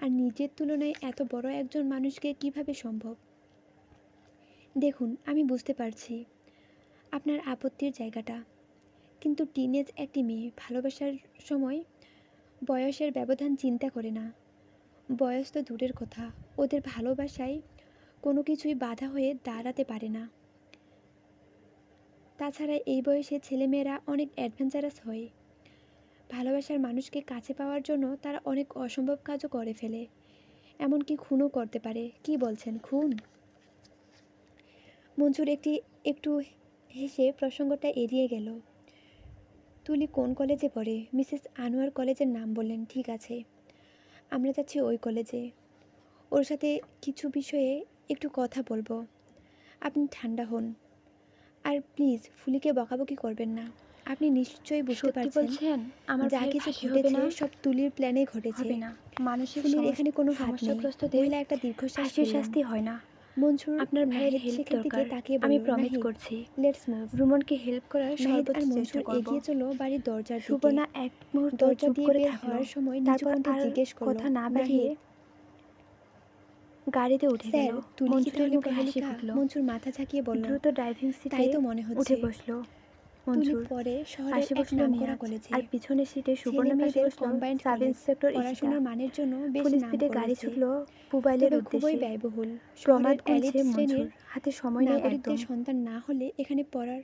আর নিজের তুলনায় এত বড় একজন মানুষকে কিভাবে সম্ভব? দেখুন, আমি বুঝতে পারছি আপনার আপত্তির জায়গাটা, কিন্তু টিনেজ একটি মেয়ে ভালোবাসার সময় বয়সের ব্যবধান চিন্তা করে না। বয়স তো দূরের কথা, ওদের ভালোবাসায় কোনো কিছুই বাধা হয়ে দাঁড়াতে পারে না। তাছাড়া এই বয়সে ছেলেমেয়েরা অনেক অ্যাডভেঞ্চারাস হয়। ভালোবাসার মানুষকে কাছে পাওয়ার জন্য তারা অনেক অসম্ভব কাজও করে ফেলে, এমনকি খুনও করতে পারে। কি বলছেন, খুন? মনসুর একটু হেসে প্রসঙ্গটা এড়িয়ে গেল। তুলি কোন কলেজে পড়ে? মিসেস আনোয়ার কলেজের নাম বললেন। ঠিক আছে, আমরা যাচ্ছি ওই কলেজে। ওর সাথে কিছু বিষয়ে একটু কথা বলবো। আপনি ঠান্ডা হন, আর প্লিজ ফুলিকে বকাবকি করবেন না। আপনি নিশ্চয়ই বুঝতে সত্যি পারছেন বলছেন? আমার যা ভাইয়ের কিছু ফাঁসি হবে ঘটেছে না? সব তুলির প্ল্যানে ঘটেছে। হবে না। মানসিক ফুলির এখানে কোনো হাত নেই। সমস্যাগ্রস্তদের মহিলা একটা দীর্ঘশ্বাস ফাঁসির ফেললেন। শাস্তি হয় না। মনসুর আপনার ভাইয়ের নাহিদ হেল্প শেখের দিকে দরকার। তাকিয়ে আমি বলল, প্রমিস নাহিদ করছি। Let's move. রুমনকে হেল্প করার নাহিদ সর্বোচ্চ আর চেষ্টা মনসুর করব। এগিয়ে চলল বাড়ির দরজার দিকে। সুবর্ণা এক মুহূর্ত দরজা চুপ দিয়ে করে বের থাকলো। হওয়ার সময় নিচু তারপর কণ্ঠে আর জিজ্ঞেস করল, কথা না বাড়িয়ে নাহিদ গাড়িতে উঠে গেল। স্যার তুলি কি মনসুরের তাহলে মুখে হাসি প্রহেলিকা? ফুটল। মনসুর মাথা ঝাঁকিয়ে বলল, দ্রুত ড্রাইভিং সিটে তাই তো মনে উঠে হচ্ছে। বসলো তুলি মনসুর। পরে শহরের পাশে এক বসলো নামকরা নিয়াজ। কলেজে। আর পিছনের সিটে ছেলে সুবর্ণার পাশে মেয়েদের বসলো combined sub college. Inspector Ishita. পড়াশোনার মানের জন্য বেশ ফুল নাম স্পিডে গাড়ি করেছে, ছুটলো পুবাইলের তবে খুবই উদ্দেশ্যে। ব্যয়বহুল। প্রমাদ শহরের গুনছে এলিট শ্রেণীর মনসুর। হাতে সময় নেই একদম। নাগরিকদের সন্তান না হলে এখানে পড়ার